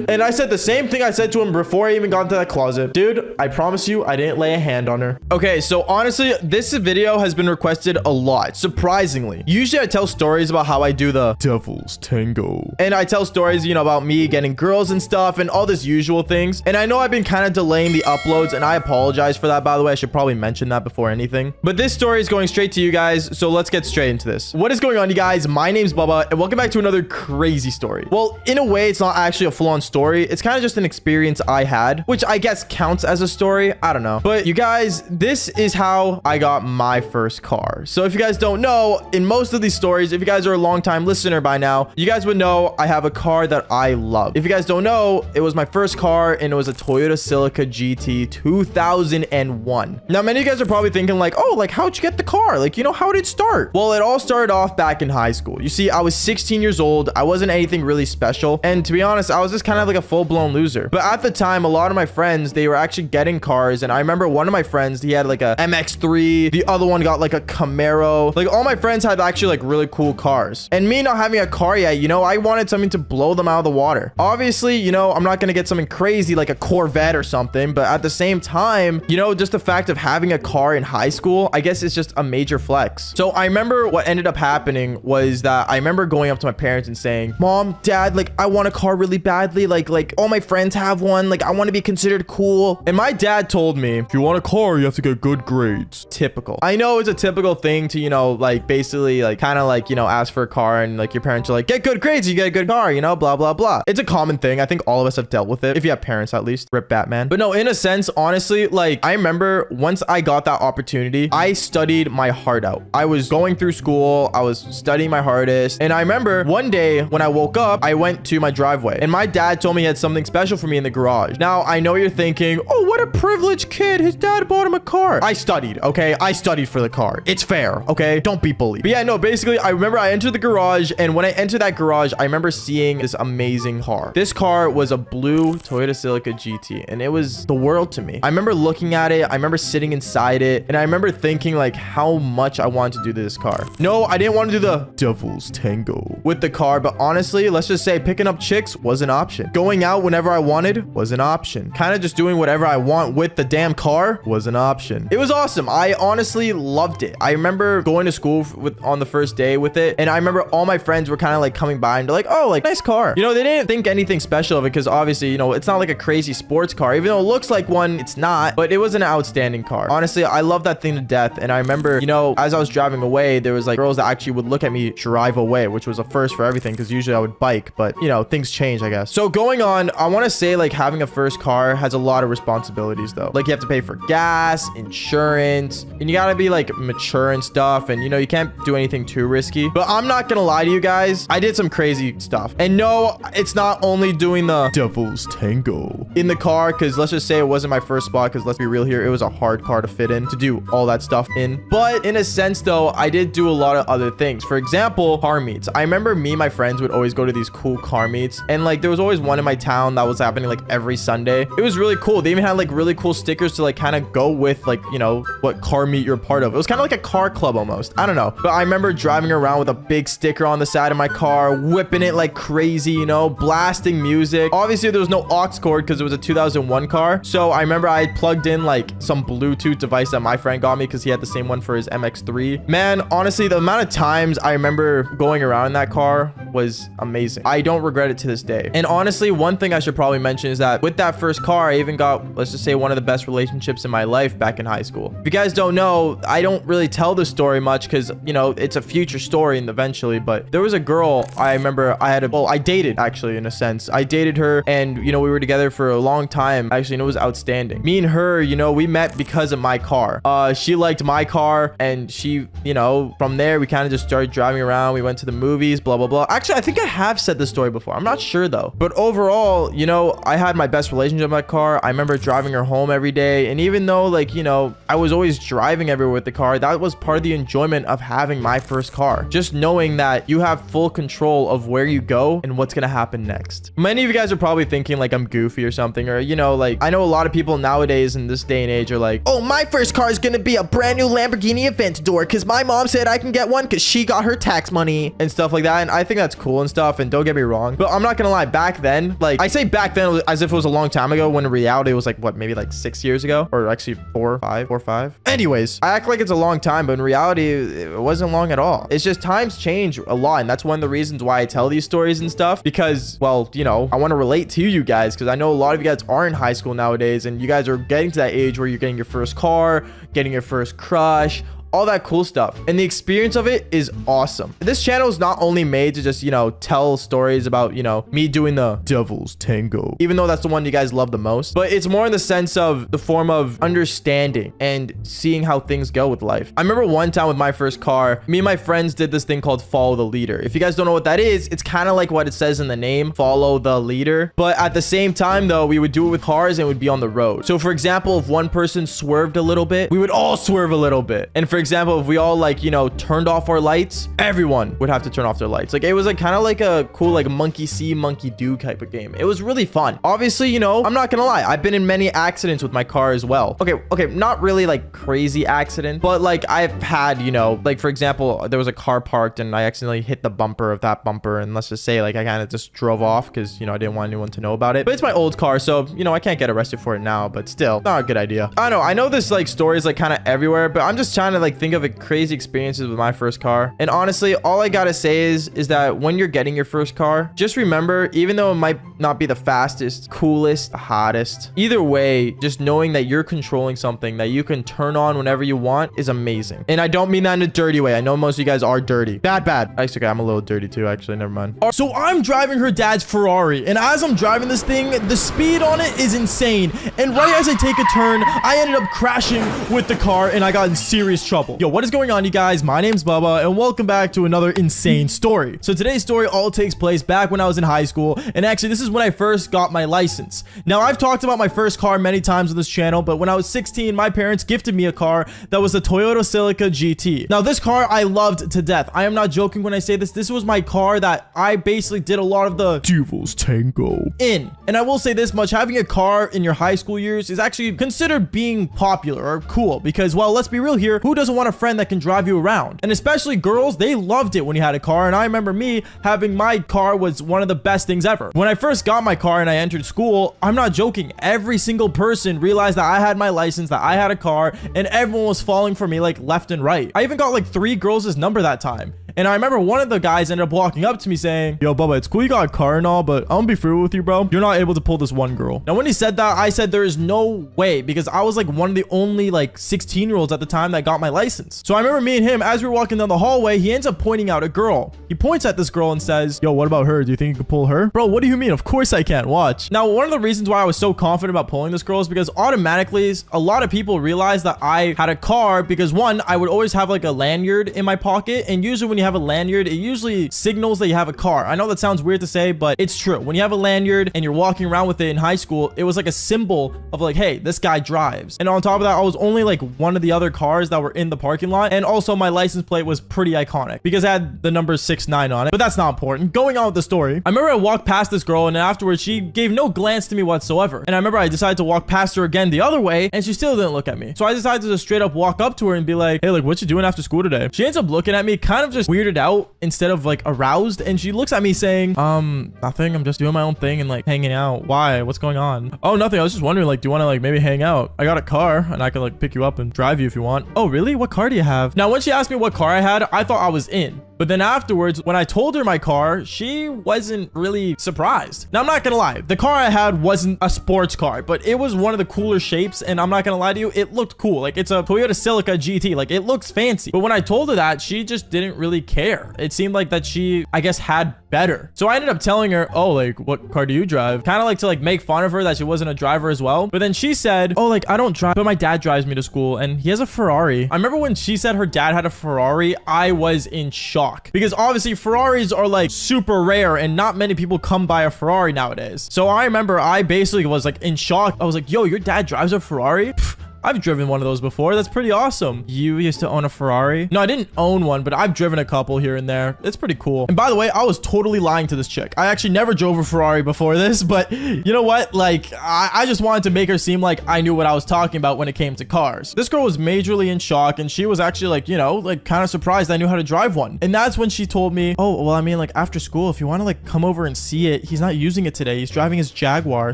And I said the same thing I said to him before I even got into that closet. Dude, I promise you, I didn't lay a hand on her. Okay, so honestly, this video has been requested a lot, surprisingly. Usually I tell stories about how I do the Devil's Tango. And I tell stories, you know, about me getting girls and stuff and all this usual things. And I know I've been kind of delaying the uploads and I apologize for that, by the way. I should probably mention that before anything. But this story is going straight to you guys, so let's get straight into this. What is going on, you guys? My name's Bubba and welcome back to another crazy story. Well, in a way, it's not actually a full-on story. It's kind of just an experience I had, which I guess counts as a story. I don't know. But you guys, this is how I got my first car. So if you guys don't know, in most of these stories, if you guys are a long-time listener by now, you guys would know I have a car that I love. If you guys don't know, it was my first car and it was a Toyota Celica GT 2001. Now, many of you guys are probably thinking like, oh, like how'd you get the car? Like, you know, how did it start? Well, it all started off back in high school. You see, I was 16 years old. I wasn't anything really special. And to be honest, I was just kind of like a full-blown loser. But at the time, a lot of my friends, they were actually getting cars. And I remember one of my friends, he had like a MX-3. The other one got like a Camaro. Like all my friends had actually like really cool cars. And me not having a car yet, you know, I wanted something to blow them out of the water. Obviously, you know, I'm not going to get something crazy like a Corvette or something. But at the same time, you know, just the fact of having a car in high school, I guess it's just a major flex. So I remember what ended up happening was that I remember going up to my parents and saying, Mom, Dad, like I want a car really badly. Like all my friends have one. Like I want to be considered cool. And my dad told me, if you want a car, you have to get good grades. Typical. I know it's a typical thing to, you know, like basically like kind of like, you know, ask for a car and like your parents are like, get good grades, you get a good car, you know, blah, blah, blah. It's a common thing. I think all of us have dealt with it. If you have parents, at least. Rip Batman. But no, in a sense, honestly, like I remember once I got that opportunity, I studied my heart out. I was going through school. I was studying my hardest. And I remember one day when I woke up, I went to my driveway and my dad told me he had something special for me in the garage. Now, I know you're thinking, oh, what a privileged kid. His dad bought him a car. I studied, okay? I studied for the car. It's fair, okay? Don't be bullied. But yeah, no, basically, I remember I entered the garage and when I entered that garage, I remember seeing this amazing car. This car was a blue Toyota Celica GT and it was the world to me. I remember looking at it. I remember sitting inside it and I remember thinking like how much I wanted to do to this car. No, I didn't want to do the Devil's Tango with the car, but honestly, let's just say picking up chicks was an option. Going out whenever I wanted was an option. Kind of just doing whatever I want with the damn car was an option. It was awesome. I honestly loved it. I remember going to school on the first day with it, and I remember all my friends were kind of like coming by and they're like, oh, like, nice car. You know, they didn't think anything special of it because obviously, you know, it's not like a crazy sports car. Even though it looks like one, it's not, but it was an outstanding car. Honestly, I love that thing to death. And I remember, you know, as I was driving away, there was like girls that actually would look at me drive away, which was a first for everything because usually I would bike, but you know, things change, I guess. So going on, I want to say like having a first car has a lot of responsibilities though. Like you have to pay for gas, insurance, and you gotta be like mature and stuff. And you know, you can't do anything too risky, but I'm not gonna lie to you guys. I did some crazy stuff. And no, it's not only doing the devil's tango in the car, because let's just say it wasn't my first spot, because let's be real here, it was a hard car to fit in, to do all that stuff in. But in a sense though, I did do a lot of other things. For example, car meets. I remember me and my friends would always go to these cool car meets, and like there was always one in my town that was happening like every Sunday. It was really cool. They even had like really cool stickers to like kind of go with like, you know, what car meet you're part of. It was kind of like a car club almost. I don't know, but I remember driving around with a big sticker on the side of my car, whipping it like crazy, you know, blasting music. Obviously there was no aux cord because it was a 2001 car, so I remember I had plugged in like some Bluetooth device that my friend got me because he had the same one for his MX-3. Man, honestly, the amount of times I remember going around in that car was amazing. I don't regret it to this day. And honestly, one thing I should probably mention is that with that first car, I even got, let's just say, one of the best relationships in my life back in high school. If you guys don't know, I don't really tell the story much because, you know, it's a future story and eventually, but there was a girl I remember I dated actually, in a sense. I dated her, and you know, we were together for a long time. Actually, and it was outstanding. Me and her, you know, we met because of my car. She liked my car, and she, you know, from there we kind of just started driving around. We went to the movies, blah blah blah. Actually, I think I have said this story before. I'm not sure though. But overall, you know, I had my best relationship with my car. I remember driving her home every day, and even though, like, you know, I was always driving everywhere with the car, that was part of the enjoyment of having my first car. Just knowing that you have full control of where you go and what's gonna happen next. Many of you guys are probably thinking like I'm goofy or something, or, you know, like I know a lot of people nowadays in this day and age are like, oh, my first car is gonna be a brand new Lamborghini Aventador because my mom said I can get one because she got her tax money and stuff like that. And I think that's cool and stuff, and don't get me wrong, but I'm not gonna lie, back then, like I say back then as if it was a long time ago, when in reality it was like, what, maybe like 6 years ago, or actually 4 or 5. Anyways, I act like it's a long time, but in reality it wasn't long at all. It's just times change a lot, and that's one of the reasons why I tell these stories and stuff, because, well, you know, I want to relate to you guys, because I know a lot of you guys are in high school nowadays, and you guys are getting to that age where you're getting your first car, getting your first crush, all that cool stuff, and the experience of it is awesome. This channel is not only made to just, you know, tell stories about, you know, me doing the devil's tango, even though that's the one you guys love the most, but it's more in the sense of the form of understanding and seeing how things go with life. I remember one time with my first car, me and my friends did this thing called follow the leader. If you guys don't know what that is, it's kind of like what it says in the name, follow the leader, but at the same time though, we would do it with cars and it would be on the road. So for example, if one person swerved a little bit, we would all swerve a little bit. And for example, if we all, like, you know, turned off our lights, everyone would have to turn off their lights. Like, it was like kind of like a cool like monkey see monkey do type of game. It was really fun. Obviously, you know, I'm not gonna lie, I've been in many accidents with my car as well. Okay, not really like crazy accident, but like I've had, you know, like for example, there was a car parked and I accidentally hit the bumper of that bumper, and let's just say like I kind of just drove off because, you know, I didn't want anyone to know about it. But it's my old car, so, you know, I can't get arrested for it now, but still not a good idea. I know this like story is like kind of everywhere, but I'm just trying to like think of crazy experiences with my first car. And honestly, all I gotta say is that when you're getting your first car, just remember, even though it might not be the fastest, coolest, the hottest, either way, just knowing that you're controlling something that you can turn on whenever you want is amazing. And I don't mean that in a dirty way. I know most of you guys are dirty. Bad. Actually, I'm a little dirty too, actually. Never mind. So I'm driving her dad's Ferrari, and as I'm driving this thing, the speed on it is insane. And right as I take a turn, I ended up crashing with the car, and I got in serious trouble. Yo, what is going on, you guys? My name's Bubba, and welcome back to another insane story. So today's story all takes place back when I was in high school, and actually this is when I first got my license. Now, I've talked about my first car many times on this channel, but when I was 16, my parents gifted me a car that was a Toyota Celica GT. Now, this car I loved to death. I am not joking when I say this. This was my car that I basically did a lot of the devil's tango in. And I will say this much, having a car in your high school years is actually considered being popular or cool, because, well, let's be real here, who doesn't doesn't want a friend that can drive you around? And especially girls, they loved it when you had a car. And I remember me having my car was one of the best things ever. When I first got my car and I entered school, I'm not joking, every single person realized that I had my license, that I had a car, and everyone was falling for me like left and right. I even got like 3 girls' number that time. And I remember one of the guys ended up walking up to me saying, yo, Bubba, it's cool you got a car and all, but I'm gonna be real with you, bro. You're not able to pull this one girl. Now, when he said that, I said there is no way, because I was like one of the only like 16-year-olds at the time that got my license. So I remember me and him, as we were walking down the hallway, he ends up pointing out a girl. He points at this girl and says, yo, what about her? Do you think you could pull her? Bro, what do you mean? Of course I can. Watch. Now, one of the reasons why I was so confident about pulling this girl is because automatically a lot of people realized that I had a car because, one, I would always have like a lanyard in my pocket. And usually when you have a lanyard, it usually signals that you have a car. I know that sounds weird to say, but it's true. When you have a lanyard and you're walking around with it in high school, it was like a symbol of like, hey, this guy drives. And on top of that, I was only like one of the other cars that were in the parking lot. And also my license plate was pretty iconic because it had the number 69 on it, but that's not important. Going on with the story, I remember I walked past this girl and afterwards she gave no glance to me whatsoever. And I remember I decided to walk past her again the other way and she still didn't look at me. So I decided to just straight up walk up to her and be like, hey, like, what you doing after school today? She ends up looking at me kind of just weirded out instead of like aroused, and she looks at me saying, nothing, I'm just doing my own thing and like hanging out. Why? What's going on? Oh, nothing. I was just wondering, like, do you want to like maybe hang out? I got a car and I can like pick you up and drive you if you want. Oh, really? What car do you have? Now, when she asked me what car I had, I thought I was in. But then afterwards, when I told her my car, she wasn't really surprised. Now, I'm not gonna lie, the car I had wasn't a sports car, but it was one of the cooler shapes, and I'm not gonna lie to you, it looked cool. Like, it's a Toyota Celica GT, like, it looks fancy. But when I told her that, she just didn't really care. It seemed like that she, I guess, had better. So I ended up telling her, oh, like, what car do you drive? Kind of like to like make fun of her that she wasn't a driver as well. But then she said, oh, like, I don't drive, but my dad drives me to school and he has a Ferrari. I remember when she said her dad had a Ferrari, I was in shock because obviously Ferraris are like super rare and not many people come by a Ferrari nowadays. So I remember I basically was like in shock. I was like, yo, your dad drives a Ferrari? Pfft, I've driven one of those before. That's pretty awesome. You used to own a Ferrari? No, I didn't own one, but I've driven a couple here and there. It's pretty cool. And by the way, I was totally lying to this chick. I actually never drove a Ferrari before this, but you know what? Like, I just wanted to make her seem like I knew what I was talking about when it came to cars. This girl was majorly in shock, and she was actually like, you know, like kind of surprised I knew how to drive one. And that's when she told me, oh, well, I mean, like after school, if you want to like come over and see it, he's not using it today. He's driving his Jaguar.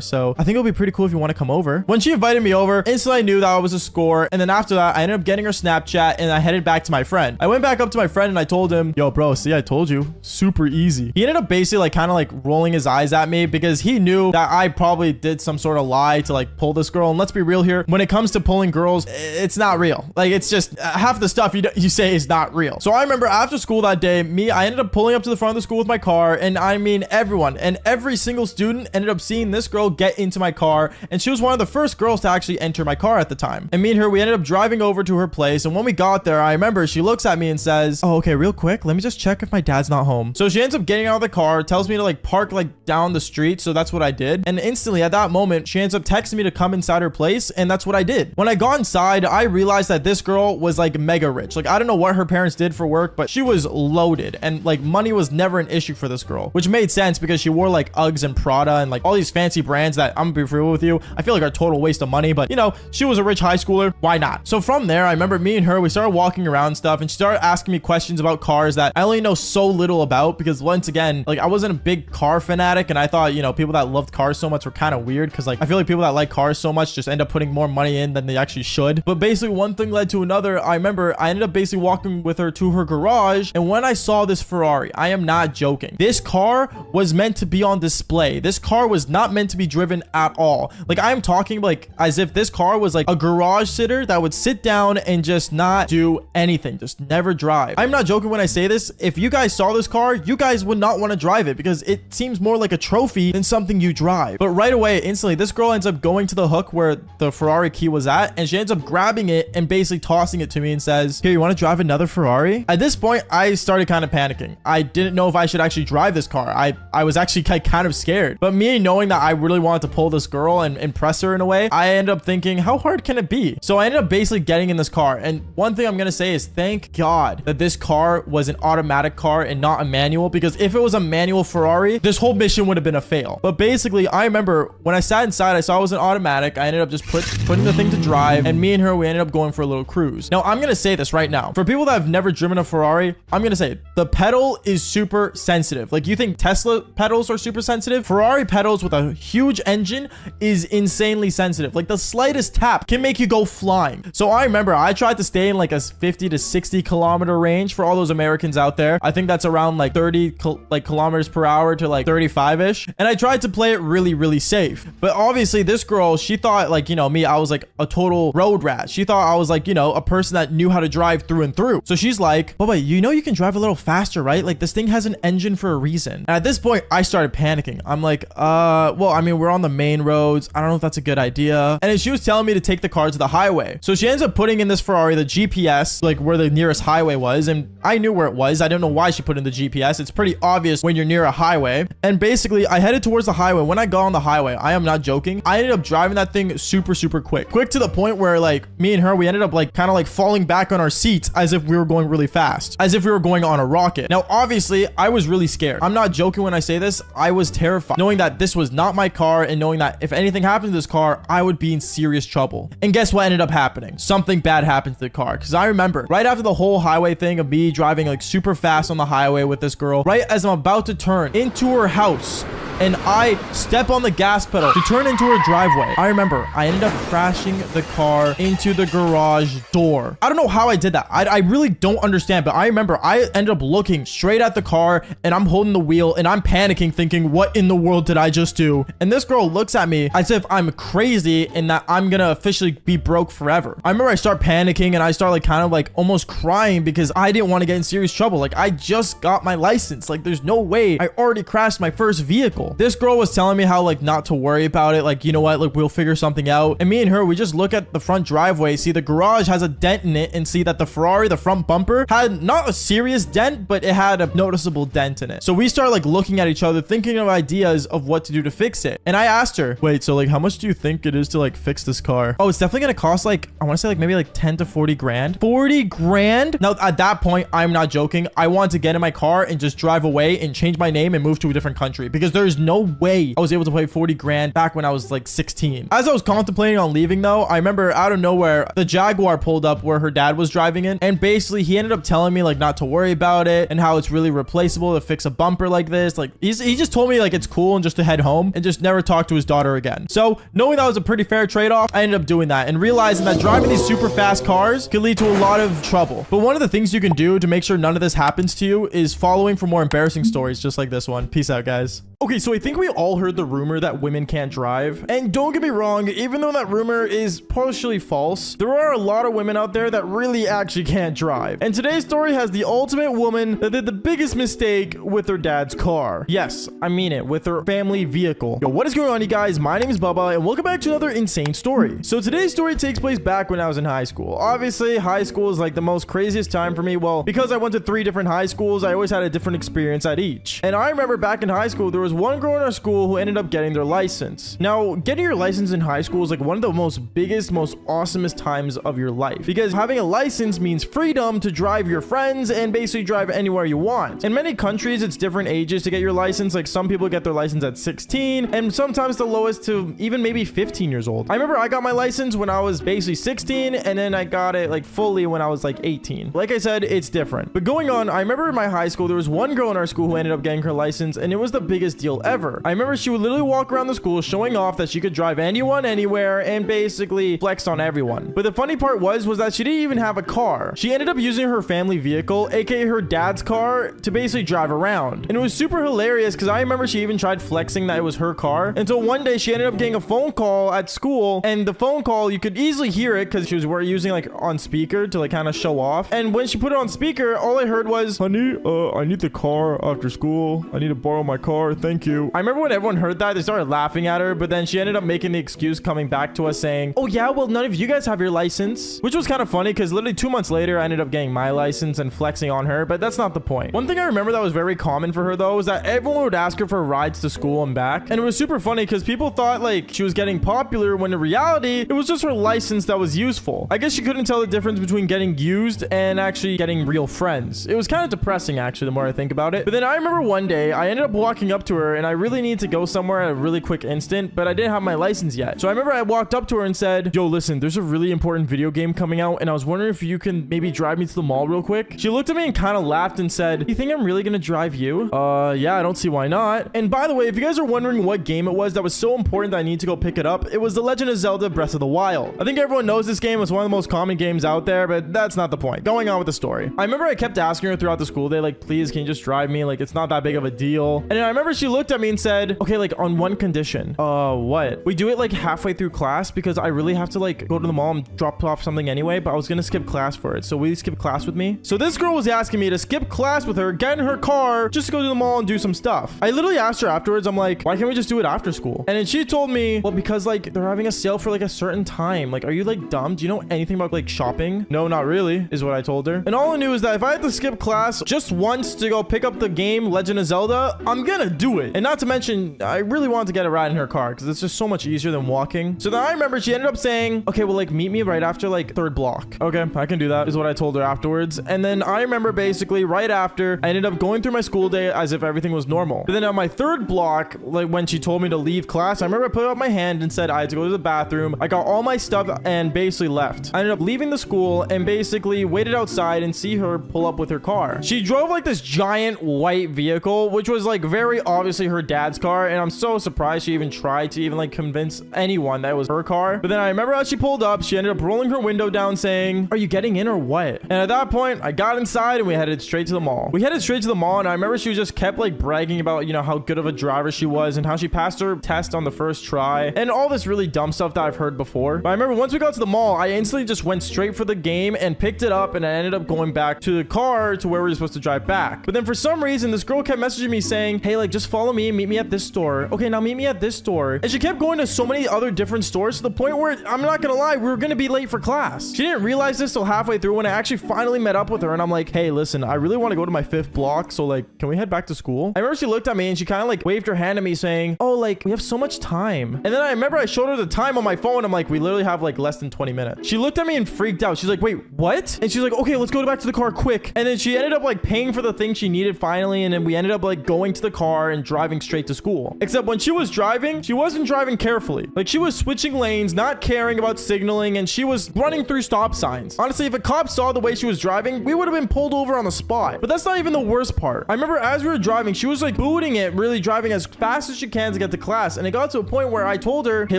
So I think it'll be pretty cool if you want to come over. When she invited me over, instantly I knew that I was a score. And then after that, I ended up getting her Snapchat and I headed back to my friend. I went back up to my friend and I told him, yo, bro, see, I told you, super easy. He ended up basically like kind of like rolling his eyes at me because he knew that I probably did some sort of lie to like pull this girl. And let's be real here, when it comes to pulling girls, it's not real. Like, it's just half the stuff you say is not real. So I remember after school that day, I ended up pulling up to the front of the school with my car, and I mean everyone and every single student ended up seeing this girl get into my car, and she was one of the first girls to actually enter my car at the time. And me and her, we ended up driving over to her place, and when we got there, I remember she looks at me and says, oh, okay, real quick, let me just check if my dad's not home. So she ends up getting out of the car, tells me to like park like down the street, so that's what I did. And instantly at that moment, she ends up texting me to come inside her place, and that's what I did. When I got inside, I realized that this girl was like mega rich. Like, I don't know what her parents did for work, but she was loaded, and like money was never an issue for this girl, which made sense because she wore like Uggs and Prada and like all these fancy brands that, I'm gonna be real with you, I feel like are a total waste of money, but you know, she was a rich high schooler, why not? So from there, I remember me and her, we started walking around and stuff, and she started asking me questions about cars that I only know so little about because once again, like I wasn't a big car fanatic, and I thought, you know, people that loved cars so much were kind of weird because like I feel like people that like cars so much just end up putting more money in than they actually should. But basically one thing led to another. I remember I ended up basically walking with her to her garage, and when I saw this Ferrari, I am not joking, this car was meant to be on display. This car was not meant to be driven at all. Like, I am talking like as if this car was like a garage sitter that would sit down and just not do anything, just never drive. I'm not joking when I say this. If you guys saw this car, you guys would not want to drive it because it seems more like a trophy than something you drive. But right away, instantly, this girl ends up going to the hook where the Ferrari key was at, and she ends up grabbing it and basically tossing it to me and says, here, you want to drive another Ferrari? At this point, I started kind of panicking. I didn't know if I should actually drive this car. I was actually kind of scared. But me knowing that I really wanted to pull this girl and impress her in a way, I ended up thinking, how hard can can it be? So I ended up basically getting in this car. And one thing I'm going to say is thank God that this car was an automatic car and not a manual, because if it was a manual Ferrari, this whole mission would have been a fail. But basically, I remember when I sat inside, I saw it was an automatic. I ended up just putting the thing to drive, and me and her, we ended up going for a little cruise. Now, I'm going to say this right now. For people that have never driven a Ferrari, I'm going to say the pedal is super sensitive. Like, you think Tesla pedals are super sensitive? Ferrari pedals with a huge engine is insanely sensitive. Like, the slightest tap can make you go flying. So I remember I tried to stay in like a 50 to 60 kilometer range for all those Americans out there. I think that's around like 30 kilometers per hour to like 35-ish. And I tried to play it really, really safe. But obviously this girl, she thought like, you know, me, I was like a total road rat. She thought I was like, you know, a person that knew how to drive through and through. So she's like, Bubba, you know, you can drive a little faster, right? Like, this thing has an engine for a reason. And at this point, I started panicking. I'm like, well, I mean, we're on the main roads. I don't know if that's a good idea. And then she was telling me to take the car to the highway. So she ends up putting in this Ferrari, the GPS, like where the nearest highway was. And I knew where it was. I don't know why she put in the GPS. It's pretty obvious when you're near a highway. And basically, I headed towards the highway. When I got on the highway, I am not joking, I ended up driving that thing super, super quick. Quick to the point where like me and her, we ended up like kind of like falling back on our seats as if we were going really fast, as if we were going on a rocket. Now, obviously, I was really scared. I'm not joking when I say this. I was terrified, knowing that this was not my car and knowing that if anything happened to this car, I would be in serious trouble. And guess what ended up happening? Something bad happened to the car. Because I remember right after the whole highway thing of me driving like super fast on the highway with this girl, right as I'm about to turn into her house, and I step on the gas pedal to turn into her driveway, I remember I ended up crashing the car into the garage door. I don't know how I did that. I really don't understand, but I remember I ended up looking straight at the car and I'm holding the wheel and I'm panicking thinking, what in the world did I just do? And this girl looks at me as if I'm crazy and that I'm gonna officially be broke forever. I remember I start panicking and I start like kind of like almost crying because I didn't want to get in serious trouble. Like, I just got my license. Like, there's no way. I already crashed my first vehicle. This girl was telling me how like not to worry about it. Like, you know what? Like, we'll figure something out. And me and her, we just look at the front driveway, see the garage has a dent in it, and see that the Ferrari, the front bumper, had not a serious dent, but it had a noticeable dent in it. So we start like looking at each other, thinking of ideas of what to do to fix it. And I asked her, wait, so like how much do you think it is to like fix this car? Oh, it's definitely gonna cost like, I want to say like maybe like 10 to 40 grand. 40 grand? Now at that point, I'm not joking. I wanted to get in my car and just drive away and change my name and move to a different country, because there's no way I was able to pay 40 grand back when I was like 16. As I was contemplating on leaving though, I remember out of nowhere, the Jaguar pulled up where her dad was driving in. And basically he ended up telling me like not to worry about it and how it's really replaceable to fix a bumper like this. Like, he just told me like it's cool and just to head home and just never talk to his daughter again. So knowing that was a pretty fair trade-off, I ended up doing that and realizing that driving these super fast cars could lead to a lot of trouble. But one of the things you can do to make sure none of this happens to you is following for more embarrassing stories just like this one. Peace out, guys. Okay, so I think we all heard the rumor that women can't drive. And don't get me wrong, even though that rumor is partially false, there are a lot of women out there that really actually can't drive. And today's story has the ultimate woman that did the biggest mistake with her dad's car. Yes, I mean it, with her family vehicle. Yo, what is going on, you guys? My name is Bubba, and welcome back to another insane story. So today's story takes place back when I was in high school. Obviously, high school is like the most craziest time for me. Well, because I went to 3 different high schools, I always had a different experience at each. And I remember back in high school, there was one girl in our school who ended up getting their license. Now, getting your license in high school is like one of the most awesomest times of your life, because having a license means freedom to drive your friends and basically drive anywhere you want. In many countries, it's different ages to get your license. Like, some people get their license at 16 and sometimes the lowest to even maybe 15 years old. I remember I got my license when I was basically 16, and then I got it like fully when I was like 18. Like I said, it's different. But going on, I remember in my high school, there was one girl in our school who ended up getting her license, and it was the biggest deal ever. I remember she would literally walk around the school showing off that she could drive anyone, anywhere, and basically flex on everyone. But the funny part was that she didn't even have a car. She ended up using her family vehicle, aka her dad's car, to basically drive around. And it was super hilarious because I remember she even tried flexing that it was her car, until one day she ended up getting a phone call at school, and the phone call, you could easily hear it because she was using like on speaker to like kind of show off. And when she put it on speaker, all I heard was, honey, I need the car after school. I need to borrow my car. thank you. I remember when everyone heard that, they started laughing at her, but then she ended up making the excuse coming back to us saying, oh yeah, well, none of you guys have your license, which was kind of funny because literally 2 months later, I ended up getting my license and flexing on her, but that's not the point. One thing I remember that was very common for her though, is that everyone would ask her for rides to school and back. And it was super funny because people thought like she was getting popular when in reality, it was just her license that was useful. I guess she couldn't tell the difference between getting used and actually getting real friends. It was kind of depressing actually, the more I think about it. But then I remember one day I ended up walking up to her and I really needed to go somewhere at a really quick instant, but I didn't have my license yet. So I remember I walked up to her and said, yo, listen, there's a really important video game coming out and I was wondering if you can maybe drive me to the mall real quick. She looked at me and kind of laughed and said, you think I'm really gonna drive you? Yeah, I don't see why not. And by the way, if you guys are wondering what game it was that was so important that I need to go pick it up, it was The Legend of Zelda Breath of the Wild. I think everyone knows this game. It's one of the most common games out there, but that's not the point. Going on with the story. I remember I kept asking her throughout the school day, like, please, can you just drive me? Like, it's not that big of a deal. And then I remember she looked at me and said, okay, like on one condition. What? We do it like halfway through class because I really have to like go to the mall and drop off something anyway, but I was gonna skip class for it. So will you skip class with me? So this girl was asking me to skip class with her, get in her car, just to go to the mall and do some stuff. I literally asked her afterwards, I'm like, why can't we just do it after school? And then she told me, well, because like they're having a sale for like a certain time. Like, are you like dumb? Do you know anything about like shopping? No, not really, is what I told her. And all I knew is that if I had to skip class just once to go pick up the game Legend of Zelda, I'm gonna do it. And not to mention, I really wanted to get a ride in her car because it's just so much easier than walking. So then I remember she ended up saying, okay, well, like meet me right after like third block. Okay, I can do that, is what I told her afterwards. And then I remember basically right after I ended up going through my school day as if everything was normal. But then on my third block, like when she told me to leave class, I remember I put up my hand and said I had to go to the bathroom. I got all my stuff and basically left. I ended up leaving the school and basically waited outside and see her pull up with her car. She drove like this giant white vehicle, which was like very obviously her dad's car. And I'm so surprised she even tried to even like convince anyone that it was her car. But then I remember as she pulled up, she ended up rolling her window down saying, are you getting in or what? And at that point, I got inside and we headed straight to the mall. We headed straight to the mall and I remember she just kept like bragging about, you know, how good of a driver she was and how she passed her test on the first try and all this really dumb stuff that I've heard before. But I remember once we got to the mall, I instantly just went straight for the game and picked it up and I ended up going back to the car to where we were supposed to drive back. But then for some reason, this girl kept messaging me saying, hey, like just follow me and meet me at this store. Okay, now meet me at this store. And she kept going to so many other different stores to the point where, I'm not gonna lie, we were gonna be late for class. She didn't realize this till halfway through when I actually finally met up with her and I'm like, hey, listen, I really want to go to my 5th block, so like, can we head back to school? I remember she looked at me and she kind of like waved her hand at me saying, oh, like we have so much time. And then I remember I showed her the time on my phone. I'm like, we literally have like less than 20 minutes. She looked at me and freaked out. She's like, wait, what? And she's like, okay, let's go back to the car quick. And then she ended up like paying for the thing she needed finally. And then we ended up like going to the car and driving straight to school. Except when she was driving, she wasn't driving carefully. Like she was switching lanes, not caring about signaling, and she was running through stop signs. Honestly, if a cop saw the way she was driving, we would have been pulled over on the spot. But that's not even the worst part. I remember as we were driving, she was like booting it, really driving as fast as she can to get to class. And it got to a point where I told her, hey,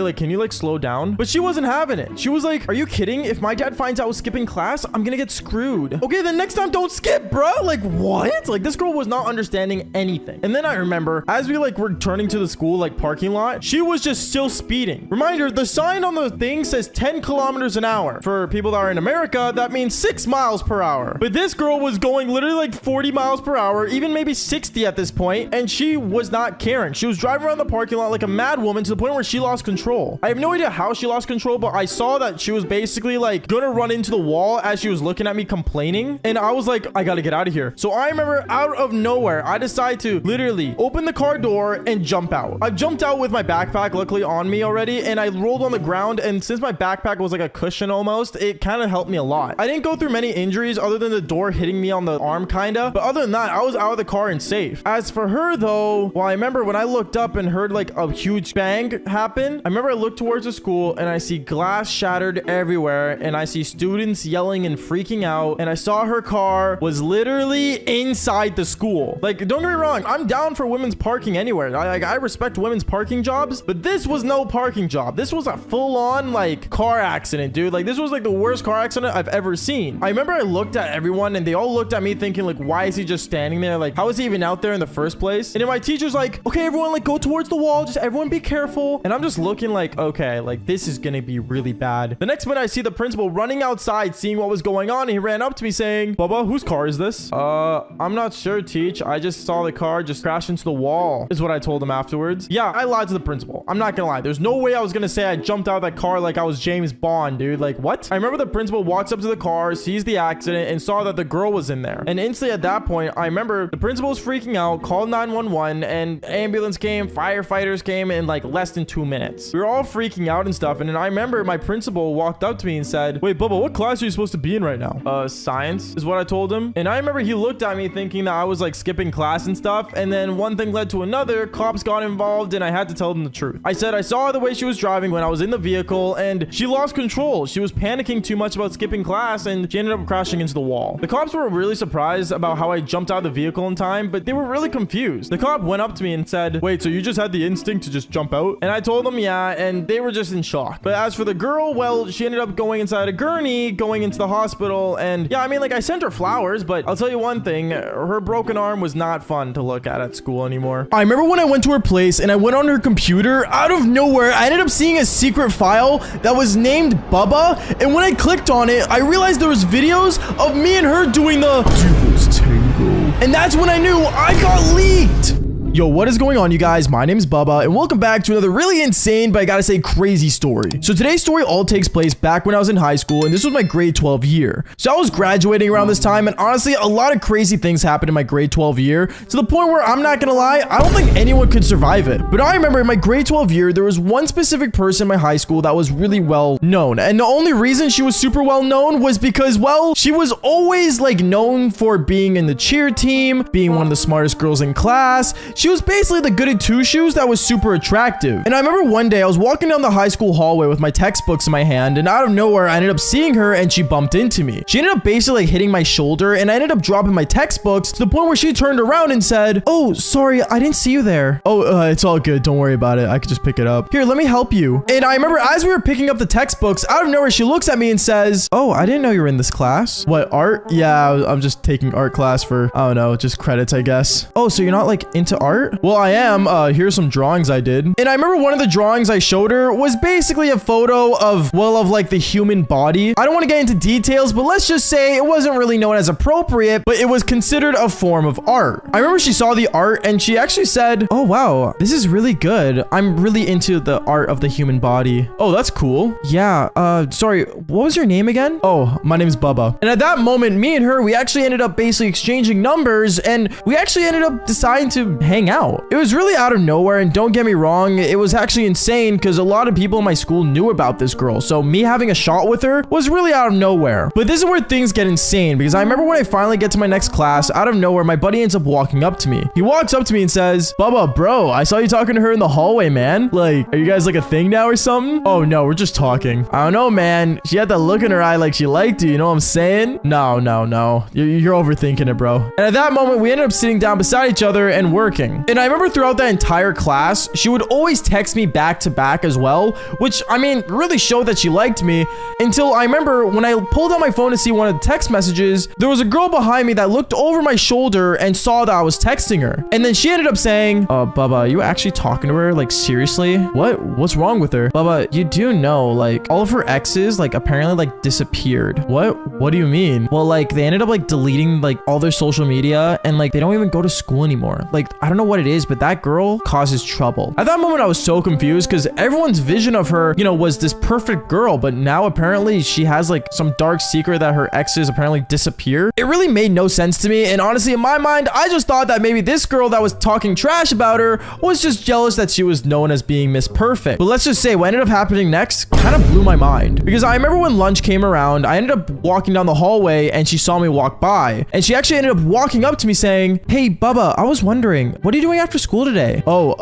like, can you like slow down? But she wasn't having it. She was like, are you kidding? If my dad finds out I was skipping class, I'm gonna get screwed. Okay, then next time don't skip, bro. Like, what? Like, this girl was not understanding anything. And then I remember as we like were turning to the school like parking lot, she was just still speeding. Reminder, the sign on the thing says 10 kilometers an hour. For people that are in America, that means 6 miles per hour. But this girl was going literally like 40 miles per hour, even maybe 60 at this point, and she was not caring. She was driving around the parking lot like a mad woman to the point where she lost control. I have no idea how she lost control, but I saw that she was basically like gonna run into the wall as she was looking at me complaining. And I was like, I gotta get out of here. So I remember out of nowhere, I decided to literally open the car door and jump out. I jumped out with my backpack luckily on me already, and I rolled on the ground. And since my backpack was like a cushion almost, it kind of helped me a lot. I didn't go through many injuries other than the door hitting me on the arm kinda, but other than that, I was out of the car and safe. As for her though, well, I remember when I looked up and heard like a huge bang happen, I remember I looked towards the school and I see glass shattered everywhere and I see students yelling and freaking out, and I saw her car was literally inside the school. Like, don't get me wrong, I'm down for women's parking anywhere. I respect women's parking jobs, but this was no parking job. This was a full-on like car accident, dude. Like, this was like the worst car accident I've ever seen. I remember I looked at everyone and they all looked at me thinking like, why is he just standing there? Like, how is he even out there in the first place? And then my teacher's like, okay, everyone, like, go towards the wall. Just everyone be careful. And I'm just looking like, okay, like, this is gonna be really bad. The next minute I see the principal running outside, seeing what was going on, and he ran up to me saying, Bubba, whose car is this? I'm not sure, Teach. I just saw the car just crash into the wall, is what I told him afterwards. Yeah, I lied to the principal. I'm not gonna lie. There's no way I was gonna say I jumped out of that car like I was James Bond, dude. Like, what? I remember the principal walks up to the car, sees the accident, and saw that the girl was in there. And instantly at that point, I remember the principal was freaking out, called 911, and ambulance came, firefighters came in like less than 2 minutes. We were all freaking out and stuff. And then I remember my principal walked up to me and said, "Wait, Bubba, what class are you supposed to be in right now?" Science is what I told him. And I remember he looked at me thinking that I was like skipping class and stuff. And then one thing led to another. Cops got involved and I had to tell them the truth. I said I saw the way she was driving when I was in the vehicle and she lost control. She was panicking too much about skipping class and she ended up crashing into the wall. The cops were really surprised about how I jumped out of the vehicle in time, but they were really confused. The cop went up to me and said, "Wait, so you just had the instinct to just jump out?" And I told them yeah, and they were just in shock. But as for the girl, well, she ended up going inside a gurney, going into the hospital. And yeah, I mean, like, I sent her flowers, but I'll tell you one thing, her broken arm was not fun to look at school anymore. I remember when I went to her place and I went on her computer, out of nowhere, I ended up seeing a secret file that was named Bubba. And when I clicked on it, I realized there was videos of me and her doing the Devil's Tango. And that's when I knew I got leaked. Yo, what is going on, you guys? My name is Bubba, and welcome back to another really insane, but I gotta say crazy story. So today's story all takes place back when I was in high school, and this was my grade 12 year. So I was graduating around this time, and honestly, a lot of crazy things happened in my grade 12 year, to the point where I'm not gonna lie, I don't think anyone could survive it. But I remember in my grade 12 year, there was one specific person in my high school that was really well known. And the only reason she was super well known was because, well, she was always like known for being in the cheer team, being one of the smartest girls in class. She was basically the goody two-shoes that was super attractive. And I remember one day I was walking down the high school hallway with my textbooks in my hand, and out of nowhere I ended up seeing her and she bumped into me. She ended up basically like hitting my shoulder, and I ended up dropping my textbooks to the point where she turned around and said, "Oh, sorry, I didn't see you there." "Oh, it's all good. Don't worry about it. I could just pick it up. Here, let me help you." And I remember as we were picking up the textbooks, out of nowhere she looks at me and says, "Oh, I didn't know you were in this class." "What, art?" "Yeah, I'm just taking art class for, I don't know, just credits, I guess." "Oh, so you're not like into art?" "Well, I am. Here's some drawings I did." And I remember one of the drawings I showed her was basically a photo of, well, of like the human body. I don't want to get into details, but let's just say it wasn't really known as appropriate, but it was considered a form of art. I remember she saw the art and she actually said, "Oh, wow, this is really good. I'm really into the art of the human body." "Oh, that's cool." "Yeah, sorry, what was your name again?" "Oh, my name's Bubba." And at that moment, me and her, we actually ended up basically exchanging numbers, and we actually ended up deciding to hang out. It was really out of nowhere, and don't get me wrong, it was actually insane because a lot of people in my school knew about this girl, so me having a shot with her was really out of nowhere. But this is where things get insane, because I remember when I finally get to my next class, out of nowhere, my buddy ends up walking up to me. He walks up to me and says, "Bubba, bro, I saw you talking to her in the hallway, man. Like, are you guys like a thing now or something?" "Oh, no, we're just talking." "I don't know, man. She had that look in her eye like she liked you, you know what I'm saying?" No. You're overthinking it, bro." And at that moment, we ended up sitting down beside each other and working. And I remember throughout that entire class, she would always text me back to back as well, which, I mean, really showed that she liked me, until I remember when I pulled out my phone to see one of the text messages, there was a girl behind me that looked over my shoulder and saw that I was texting her. And then she ended up saying, "Bubba, are you actually talking to her? Like, seriously? What's wrong with her?" "Bubba, you do know, like, all of her exes, like, apparently, like, disappeared." What do you mean?" "Well, like, they ended up, like, deleting, like, all their social media, and, like, they don't even go to school anymore. Like, I don't know what it is, but that girl causes trouble." At that moment, I was so confused because everyone's vision of her, you know, was this perfect girl, but now apparently she has like some dark secret that her exes apparently disappear. It really made no sense to me, and honestly, in my mind, I just thought that maybe this girl that was talking trash about her was just jealous that she was known as being Miss Perfect. But let's just say what ended up happening next kind of blew my mind, because I remember when lunch came around, I ended up walking down the hallway and she saw me walk by, and she actually ended up walking up to me saying, "Hey, Bubba, I was wondering, what are you doing after school today?" "Oh,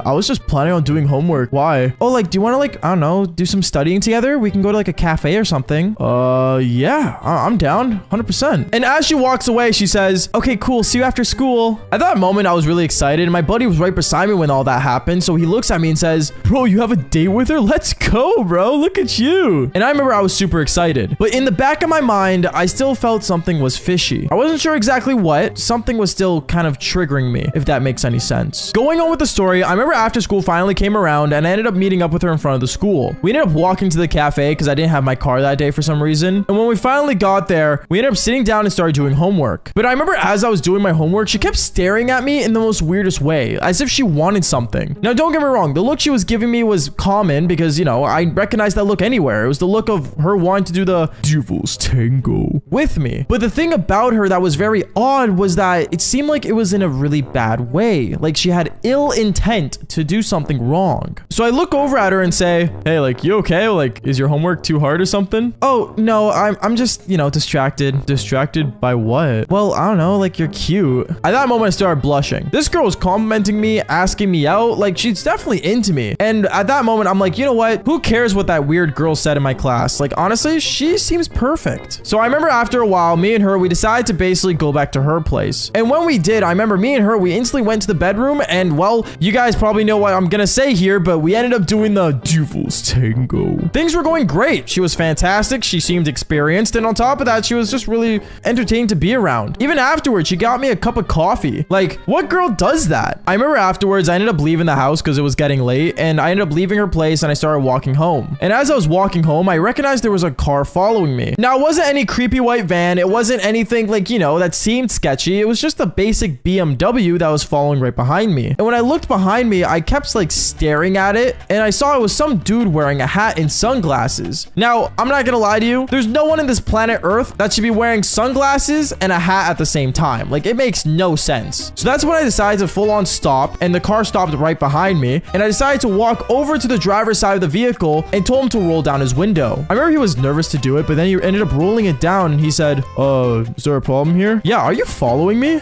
I was just planning on doing homework." "Why?" "Oh, like, do you want to, like, I don't know, do some studying together? We can go to like a cafe or something." Yeah, I'm down 100%. And as she walks away, she says, "Okay, cool, see you after school." At that moment, I was really excited, and my buddy was right beside me when all that happened, so he looks at me and says, "Bro, you have a date with her? Let's go, bro." bro. Look at you. And I remember I was super excited. But in the back of my mind, I still felt something was fishy. I wasn't sure exactly what. Something was still kind of triggering me, if that makes any sense. Going on with the story, I remember after school finally came around and I ended up meeting up with her in front of the school. We ended up walking to the cafe because I didn't have my car that day for some reason. And when we finally got there, we ended up sitting down and started doing homework. But I remember as I was doing my homework, she kept staring at me in the most weirdest way, as if she wanted something. Now, don't get me wrong. The look she was giving me was common because, you know, I recognized that look anywhere. It was the look of her wanting to do the devil's tango with me. But the thing about her that was very odd was that it seemed like it was in a really bad way. Like she had ill intent to do something wrong. So I look over at her and say, hey, like, you okay? Like, is your homework too hard or something? Oh, no, I'm just, you know, distracted. Distracted by what? Well, I don't know, like, you're cute. At that moment, I started blushing. This girl was complimenting me, asking me out. Like, she's definitely into me. And at that moment, I'm like, you know what? Who cares what that weird girl said in my class? Like, honestly, she seems perfect. So I remember after a while, me and her, we decided to basically go back to her place. And when we did, I remember me and her, we instantly went to the bedroom and, well, you guys probably know what I'm gonna say here, but we ended up doing the devil's tango. Things were going great. She was fantastic. She seemed experienced. And on top of that, she was just really entertaining to be around. Even afterwards, she got me a cup of coffee. Like, what girl does that? I remember afterwards, I ended up leaving the house because it was getting late, and I ended up leaving her place and I started walking home. And as I was walking home, I recognized there was a car following me. Now, it wasn't any creepy white van. It wasn't anything like, you know, that seemed sketchy. It was just a basic BMW that was following right behind me. And when I looked behind me, I kept like staring at it, and I saw it was some dude wearing a hat and sunglasses. Now, I'm not gonna lie to you. There's no one in this planet Earth that should be wearing sunglasses and a hat at the same time. Like, it makes no sense. So that's when I decided to full on stop, and the car stopped right behind me, and I decided to walk over to the driver's side of the vehicle and told him to roll down his window. I remember he was nervous to do it, but then he ended up rolling it down, and he said, is there a problem here? Yeah, are you following me?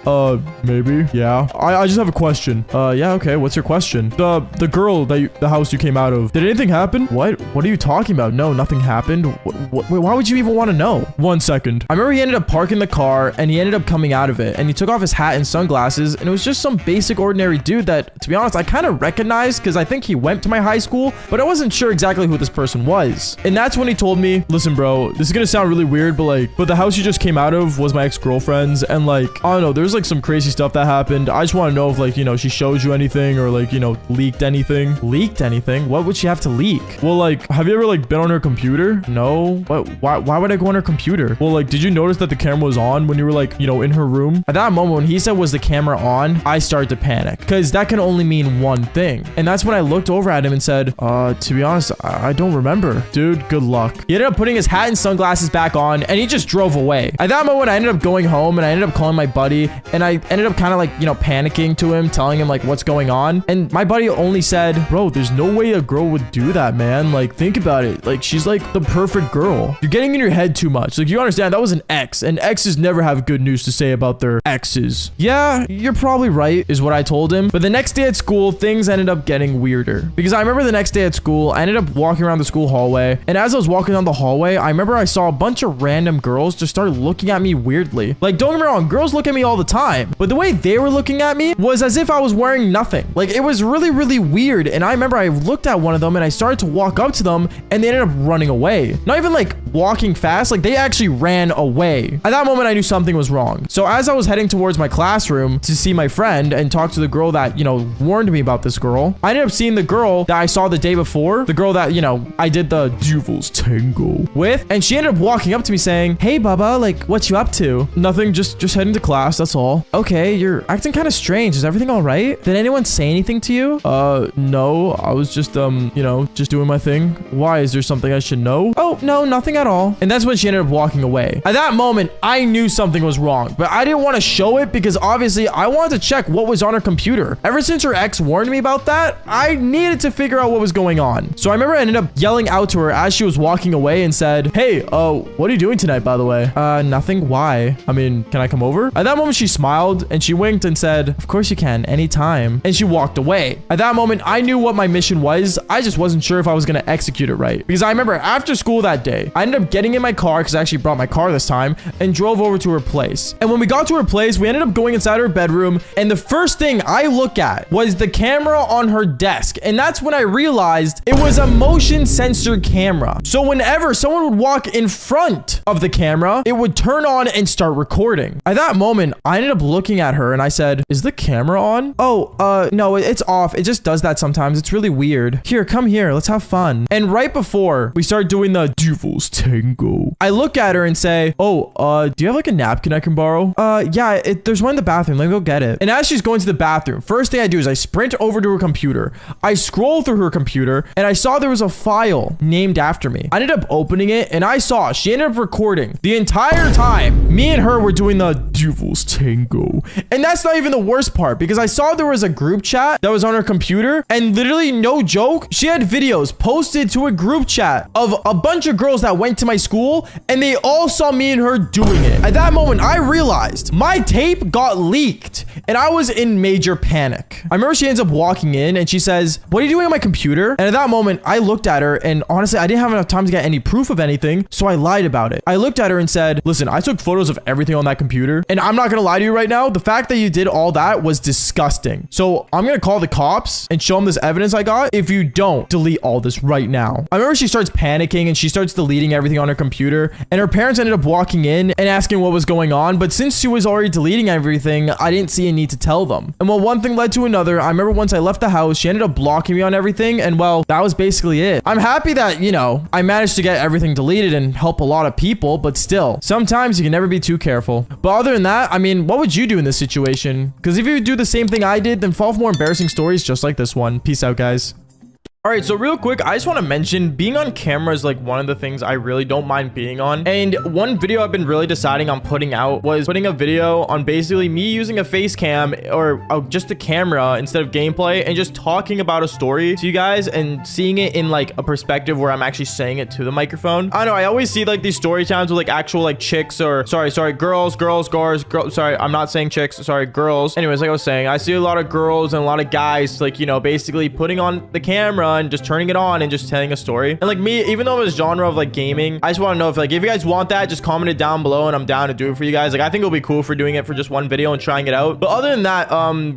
Maybe. Yeah. I just have a question. Yeah, okay. What's your question? The girl that the house you came out of. Did anything happen? What are you talking about? No, nothing happened. Why would you even want to know? 1 second. I remember he ended up parking the car and he ended up coming out of it, and he took off his hat and sunglasses, and it was just some basic ordinary dude that, to be honest, I kind of recognized because I think he went to my high school, but I wasn't sure exactly who this person was. And that's when he told me, listen, bro, this is gonna sound really weird, but the house you just came out of was my ex-girlfriend's, and like, I don't know, there's like some crazy stuff that happened. I just want to know if, like, you know, she showed you anything or, like, you know, leaked anything. Leaked anything? What would she have to leak? Well, like, have you ever like been on her computer? No. What? Why would I go on her computer? Well, like, did you notice that the camera was on when you were like, you know, in her room? At that moment when he said, was the camera on, I started to panic because that can only mean one thing. And that's when I looked over at him and said, to be honest, I don't remember. Dude, good luck. He ended up putting his hat and sunglasses back on, and he just drove away. At that moment, I ended up going home, and I ended up calling my buddy, and I ended up kind of like, you know, panicking to him, telling him like what's going on. And my buddy only said, bro, there's no way a girl would do that, man. Like, think about it. Like, she's like the perfect girl. You're getting in your head too much. Like, you understand that was an ex, and exes never have good news to say about their exes. Yeah, you're probably right, is what I told him. But the next day at school, things ended up getting weirder, because I remember the next day at school, I ended up walking around the school hallway, and as I was walking down the hallway, I remember I saw a bunch of random girls just start looking at me weirdly. Like, don't get me wrong, girls look at me all the time, but the way they were looking at me was as if I was wearing nothing. Like, it was really, really weird. And I remember I looked at one of them and I started to walk up to them, and they ended up running away. Not even like walking fast, like they actually ran away. At that moment, I knew something was wrong. So as I was heading towards my classroom to see my friend and talk to the girl that, you know, warned me about this girl, I ended up seeing the girl that I saw the day before, the girl that, you know, I did the devil's tango with, and she ended up walking up to me saying, hey, Bubba, like, what you up to? Nothing, just heading to class, that's all. Okay, you're acting kind of strange. Is everything all right? Did anyone say anything to you? No, I was just, you know, just doing my thing. Why? Is there something I should know? Oh, no, nothing at all. And that's when she ended up walking away. At that moment, I knew something was wrong, but I didn't want to show it because obviously I wanted to check what was on her computer. Ever since her ex warned me about that, I needed to figure out what was going on. So I remember I ended up yelling out to her as she was walking away and said, hey, what are you doing tonight, by the way? Nothing. Why? I mean, can I come over? At that moment, she smiled and she winked and said, of course you can, anytime. And she walked away. At that moment, I knew what my mission was. I just wasn't sure if I was going to execute it right. Because I remember after school that day, I ended up getting in my car, because I actually brought my car this time, and drove over to her place. And when we got to her place, we ended up going inside her bedroom, and the first thing I looked at was the camera on her desk. And that's when I realized it was a motion motion sensor camera. So whenever someone would walk in front of the camera, it would turn on and start recording. At that moment, I ended up looking at her and I said, is the camera on? Oh, no, it's off. It just does that sometimes. It's really weird. Here, come here. Let's have fun. And right before we start doing the Devil's Tango, I look at her and say, oh, do you have like a napkin I can borrow? Yeah, there's one in the bathroom. Let me go get it. And as she's going to the bathroom, first thing I do is I sprint over to her computer. I scroll through her computer and I saw there was a file named after me. I ended up opening it and I saw she ended up recording the entire time me and her were doing the Devil's Tango. And that's not even the worst part, because I saw there was a group chat that was on her computer, and literally, no joke, she had videos posted to a group chat of a bunch of girls that went to my school, and they all saw me and her doing it. At that moment, I realized my tape got leaked and I was in major panic. I remember she ends up walking in and she says, what are you doing on my computer? And at that moment, I looked at her and honestly, I didn't have enough time to get any proof of anything, so I lied about it. I looked at her and said, listen, I took photos of everything on that computer, and I'm not gonna lie to you right now, the fact that you did all that was disgusting. So I'm gonna call the cops and show them this evidence I got if you don't delete all this right now. I remember she starts panicking and she starts deleting everything on her computer, and her parents ended up walking in and asking what was going on, but since she was already deleting everything, I didn't see a need to tell them. And well, one thing led to another. I remember once I left the house, she ended up blocking me on everything, and well, that was basically it. I'm happy that, you know, I managed to get everything deleted and help a lot of people, but still, sometimes you can never be too careful. But other than that, I mean, what would you do in this situation? Because if you do the same thing I did, then fall for more embarrassing stories just like this one. Peace out, guys. All right, so real quick, I just want to mention being on camera is like one of the things I really don't mind being on. And one video I've been really deciding on putting out was putting a video on basically me using a face cam or just a camera instead of gameplay, and just talking about a story to you guys and seeing it in like a perspective where I'm actually saying it to the microphone. I don't know, I always see like these story times with like actual like chicks or sorry, girls. Sorry, I'm not saying chicks. Sorry, girls. Anyways, like I was saying, I see a lot of girls and a lot of guys like, you know, basically putting on the camera and just turning it on and just telling a story. And like me, even though it's genre of like gaming, I just want to know if like, if you guys want that, just comment it down below and I'm down to do it for you guys. Like, I think it'll be cool for doing it for just one video and trying it out. But other than that,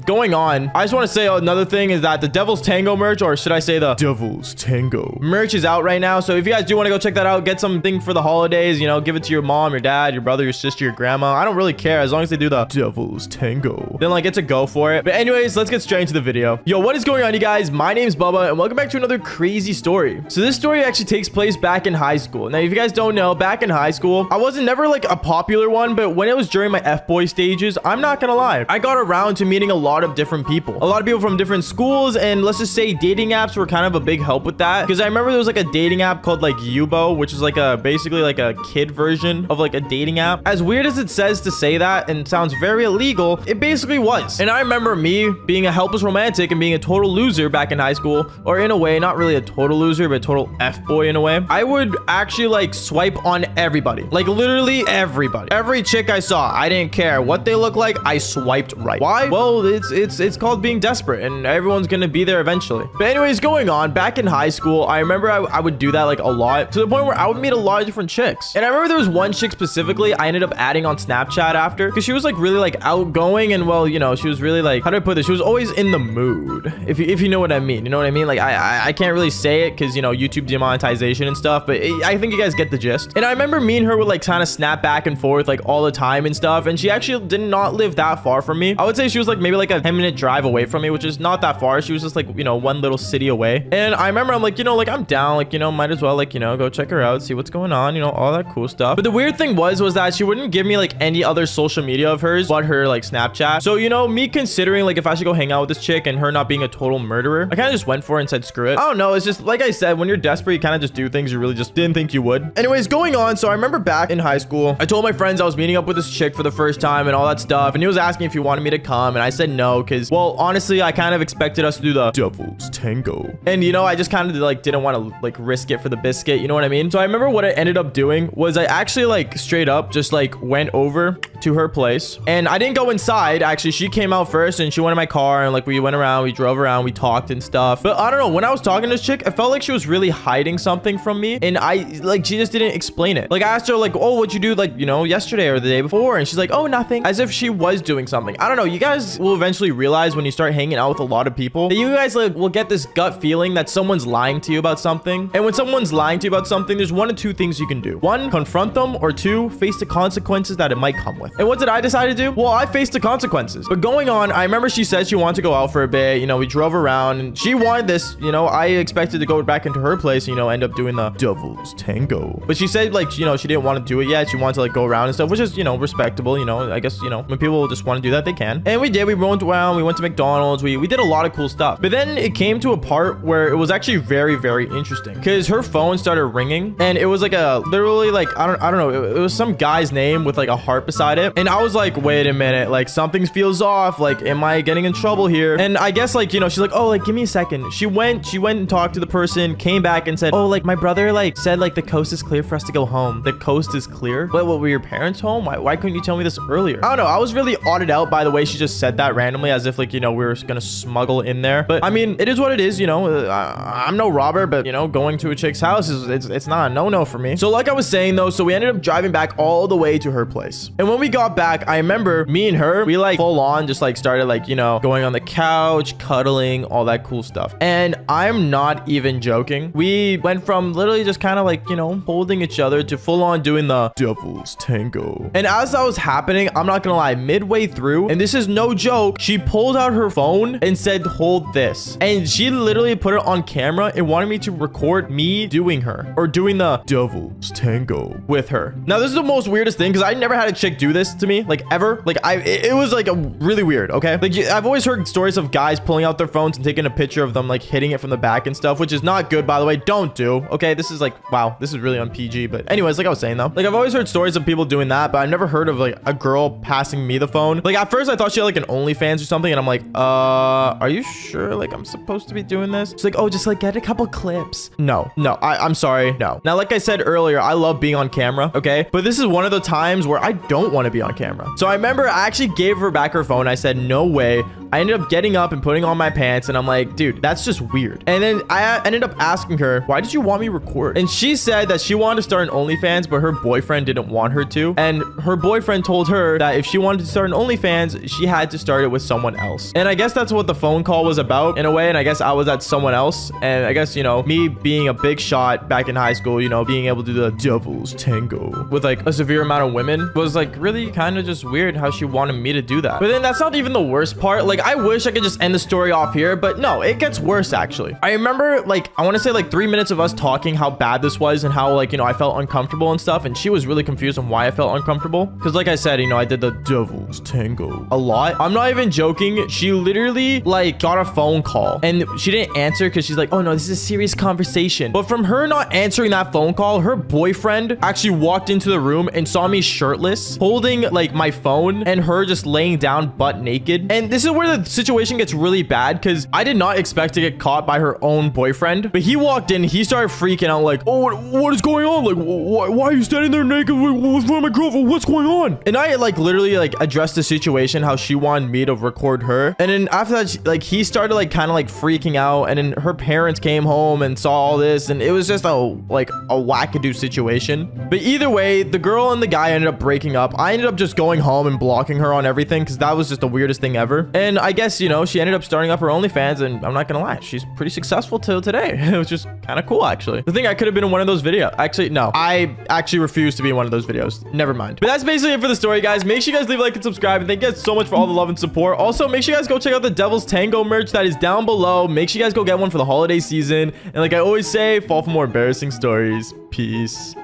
going on, I just want to say another thing is that the Devil's Tango merch, or should I say the Devil's Tango merch, is out right now. So if you guys do want to go check that out, get something for the holidays, you know, give it to your mom, your dad, your brother, your sister, your grandma. I don't really care as long as they do the Devil's Tango. Then like, it's a go for it. But anyways, let's get straight into the video. Yo, what is going on, you guys? My name's Bubba and welcome back to another crazy story. So this story actually takes place back in high school. Now, if you guys don't know, back in high school, I wasn't never like a popular one, but when it was during my F-boy stages, I'm not gonna lie, I got around to meeting a lot of different people. A lot of people from different schools, and let's just say dating apps were kind of a big help with that. Because I remember there was like a dating app called like Yubo, which is like a basically like a kid version of like a dating app. As weird as it says to say that and sounds very illegal, it basically was. And I remember me being a helpless romantic and being a total loser back in high school, or in a way, not really a total loser, but total F-boy in a way. I would actually like swipe on everybody, like literally everybody. Every chick I saw, I didn't care what they look like, I swiped right. Why? Well, it's called being desperate, and everyone's gonna be there eventually. But anyways, going on, back in high school, I remember I would do that like a lot, to the point where I would meet a lot of different chicks. And I remember there was one chick specifically I ended up adding on Snapchat after, because she was like really like outgoing, and well, you know, she was really like, how do I put this? She was always in the mood, if you know what I mean. You know what I mean? Like I can't really say it because, you know, YouTube demonetization and stuff, but I think you guys get the gist. And I remember me and her would like kind of snap back and forth like all the time and stuff, and she actually did not live that far from me. I would say she was like maybe like a 10-minute drive away from me, which is not that far. She was just like, you know, one little city away. And I remember I'm like, you know, like I'm down, like, you know, might as well like, you know, go check her out, see what's going on, you know, all that cool stuff. But the weird thing was that she wouldn't give me like any other social media of hers but her like Snapchat. So, you know, me considering like if I should go hang out with this chick and her not being a total murderer, I kind of just went for it and said screw it. I don't know, it's just like I said, when you're desperate, you kind of just do things you really just didn't think you would. Anyways, going on, so I remember back in high school, I told my friends I was meeting up with this chick for the first time and all that stuff, and he was asking if he wanted me to come, and I said no, because, well, honestly, I kind of expected us to do the Devil's Tango, and you know, I just kind of like didn't want to like risk it for the biscuit, you know what I mean? So I remember what I ended up doing was I actually like straight up just like went over to her place, and I didn't go inside. Actually, she came out first and she went in my car, and like we went around, we drove around, we talked and stuff. But I don't know, when when I was talking to this chick, I felt like she was really hiding something from me, and she just didn't explain it. Like, I asked her like, oh, what'd you do, like, you know, yesterday or the day before? And she's like, oh, nothing, as if she was doing something. I don't know. You guys will eventually realize when you start hanging out with a lot of people that you guys like will get this gut feeling that someone's lying to you about something. And when someone's lying to you about something, there's one of two things you can do. One, confront them, or two, face the consequences that it might come with. And what did I decide to do? Well, I faced the consequences. But going on, I remember she said she wanted to go out for a bit. You know, we drove around and she wanted this. You know, I expected to go back into her place, you know, end up doing the devil's tango. But she said, like, you know, she didn't want to do it yet. She wanted to like go around and stuff, which is, you know, respectable. You know, I guess, you know, when people just want to do that, they can. And we did. We went around. We went to McDonald's. We did a lot of cool stuff. But then it came to a part where it was actually very, very interesting because her phone started ringing and it was like a literally like I don't know. It was some guy's name with like a heart beside it. And I was like, wait a minute, like something feels off. Like, am I getting in trouble here? And I guess like, you know, she's like, oh, like give me a second. She went and talked to the person, came back and said, oh, like my brother like said like the coast is clear for us to go home. The coast is clear. What were your parents home? Why couldn't you tell me this earlier? I don't know. I was really odded out by the way she just said that randomly, as if like, you know, we were gonna smuggle in there. But I mean, it is what it is, you know. I'm no robber, but you know, going to a chick's house is it's not a no for me. So like I was saying though, so we ended up driving back all the way to her place. And when we got back, I remember me and her, we like full on just like started like, you know, going on the couch, cuddling, all that cool stuff. And I'm not even joking. We went from literally just kind of like, you know, holding each other to full on doing the devil's tango. And as that was happening, I'm not gonna lie, midway through, and this is no joke, she pulled out her phone and said, hold this. And she literally put it on camera and wanted me to record me doing her or doing the devil's tango with her. Now, this is the most weirdest thing because I never had a chick do this to me, like ever. Like it was like a really weird, okay? Like I've always heard stories of guys pulling out their phones and taking a picture of them like hitting it from the back and stuff, which is not good, by the way. Don't do, okay? This is like, wow, this is really on PG. But anyways, like I was saying though, like I've always heard stories of people doing that, but I've never heard of like a girl passing me the phone. Like at first I thought she had like an OnlyFans or something, and I'm like, are you sure like I'm supposed to be doing this? She's like, oh, just like get a couple clips. No, I'm sorry, no. Now, like I said earlier, I love being on camera, okay? But this is one of the times where I don't want to be on camera. So I remember I actually gave her back her phone. I said, no way. I ended up getting up and putting on my pants, and I'm like, dude, that's just weird. And then I ended up asking her, why did you want me to record? And she said that she wanted to start an OnlyFans, but her boyfriend didn't want her to. And her boyfriend told her that if she wanted to start an OnlyFans, she had to start it with someone else. And I guess that's what the phone call was about in a way. And I guess I was at someone else. And I guess, you know, me being a big shot back in high school, you know, being able to do the devil's tango with like a severe amount of women was like really kind of just weird how she wanted me to do that. But then that's not even the worst part. Like, I wish I could just end the story off here, but no, it gets worse actually. I remember like, I want to say like 3 minutes of us talking how bad this was and how like, you know, I felt uncomfortable and stuff. And she was really confused on why I felt uncomfortable. Cause like I said, you know, I did the devil's tango a lot. I'm not even joking. She literally like got a phone call and she didn't answer because she's like, oh no, this is a serious conversation. But from her not answering that phone call, her boyfriend actually walked into the room and saw me shirtless, holding like my phone, and her just laying down butt naked. And this is where the situation gets really bad because I did not expect to get caught by her own boyfriend. But he walked in, he started freaking out like, oh, what is going on? Like, why are you standing there naked with my girlfriend? What's going on? And I like literally like addressed the situation how she wanted me to record her. And then after that, like he started like kind of like freaking out, and then her parents came home and saw all this, and it was just a wackadoo situation. But either way, the girl and the guy ended up breaking up. I ended up just going home and blocking her on everything because that was just the weirdest thing ever. And I guess, you know, she ended up starting up her OnlyFans, and I'm not gonna lie, she's pretty successful till today, which is kind of cool actually. The thing, I could have been in one of those videos. Actually, no, I actually refuse to be in one of those videos. Never mind. But that's basically it for the story, guys. Make sure you guys leave a like and subscribe, and thank you guys so much for all the love and support. Also, make sure you guys go check out the Devil's Tango merch that is down below. Make sure you guys go get one for the holiday season. And like I always say, fall for more embarrassing stories. Peace.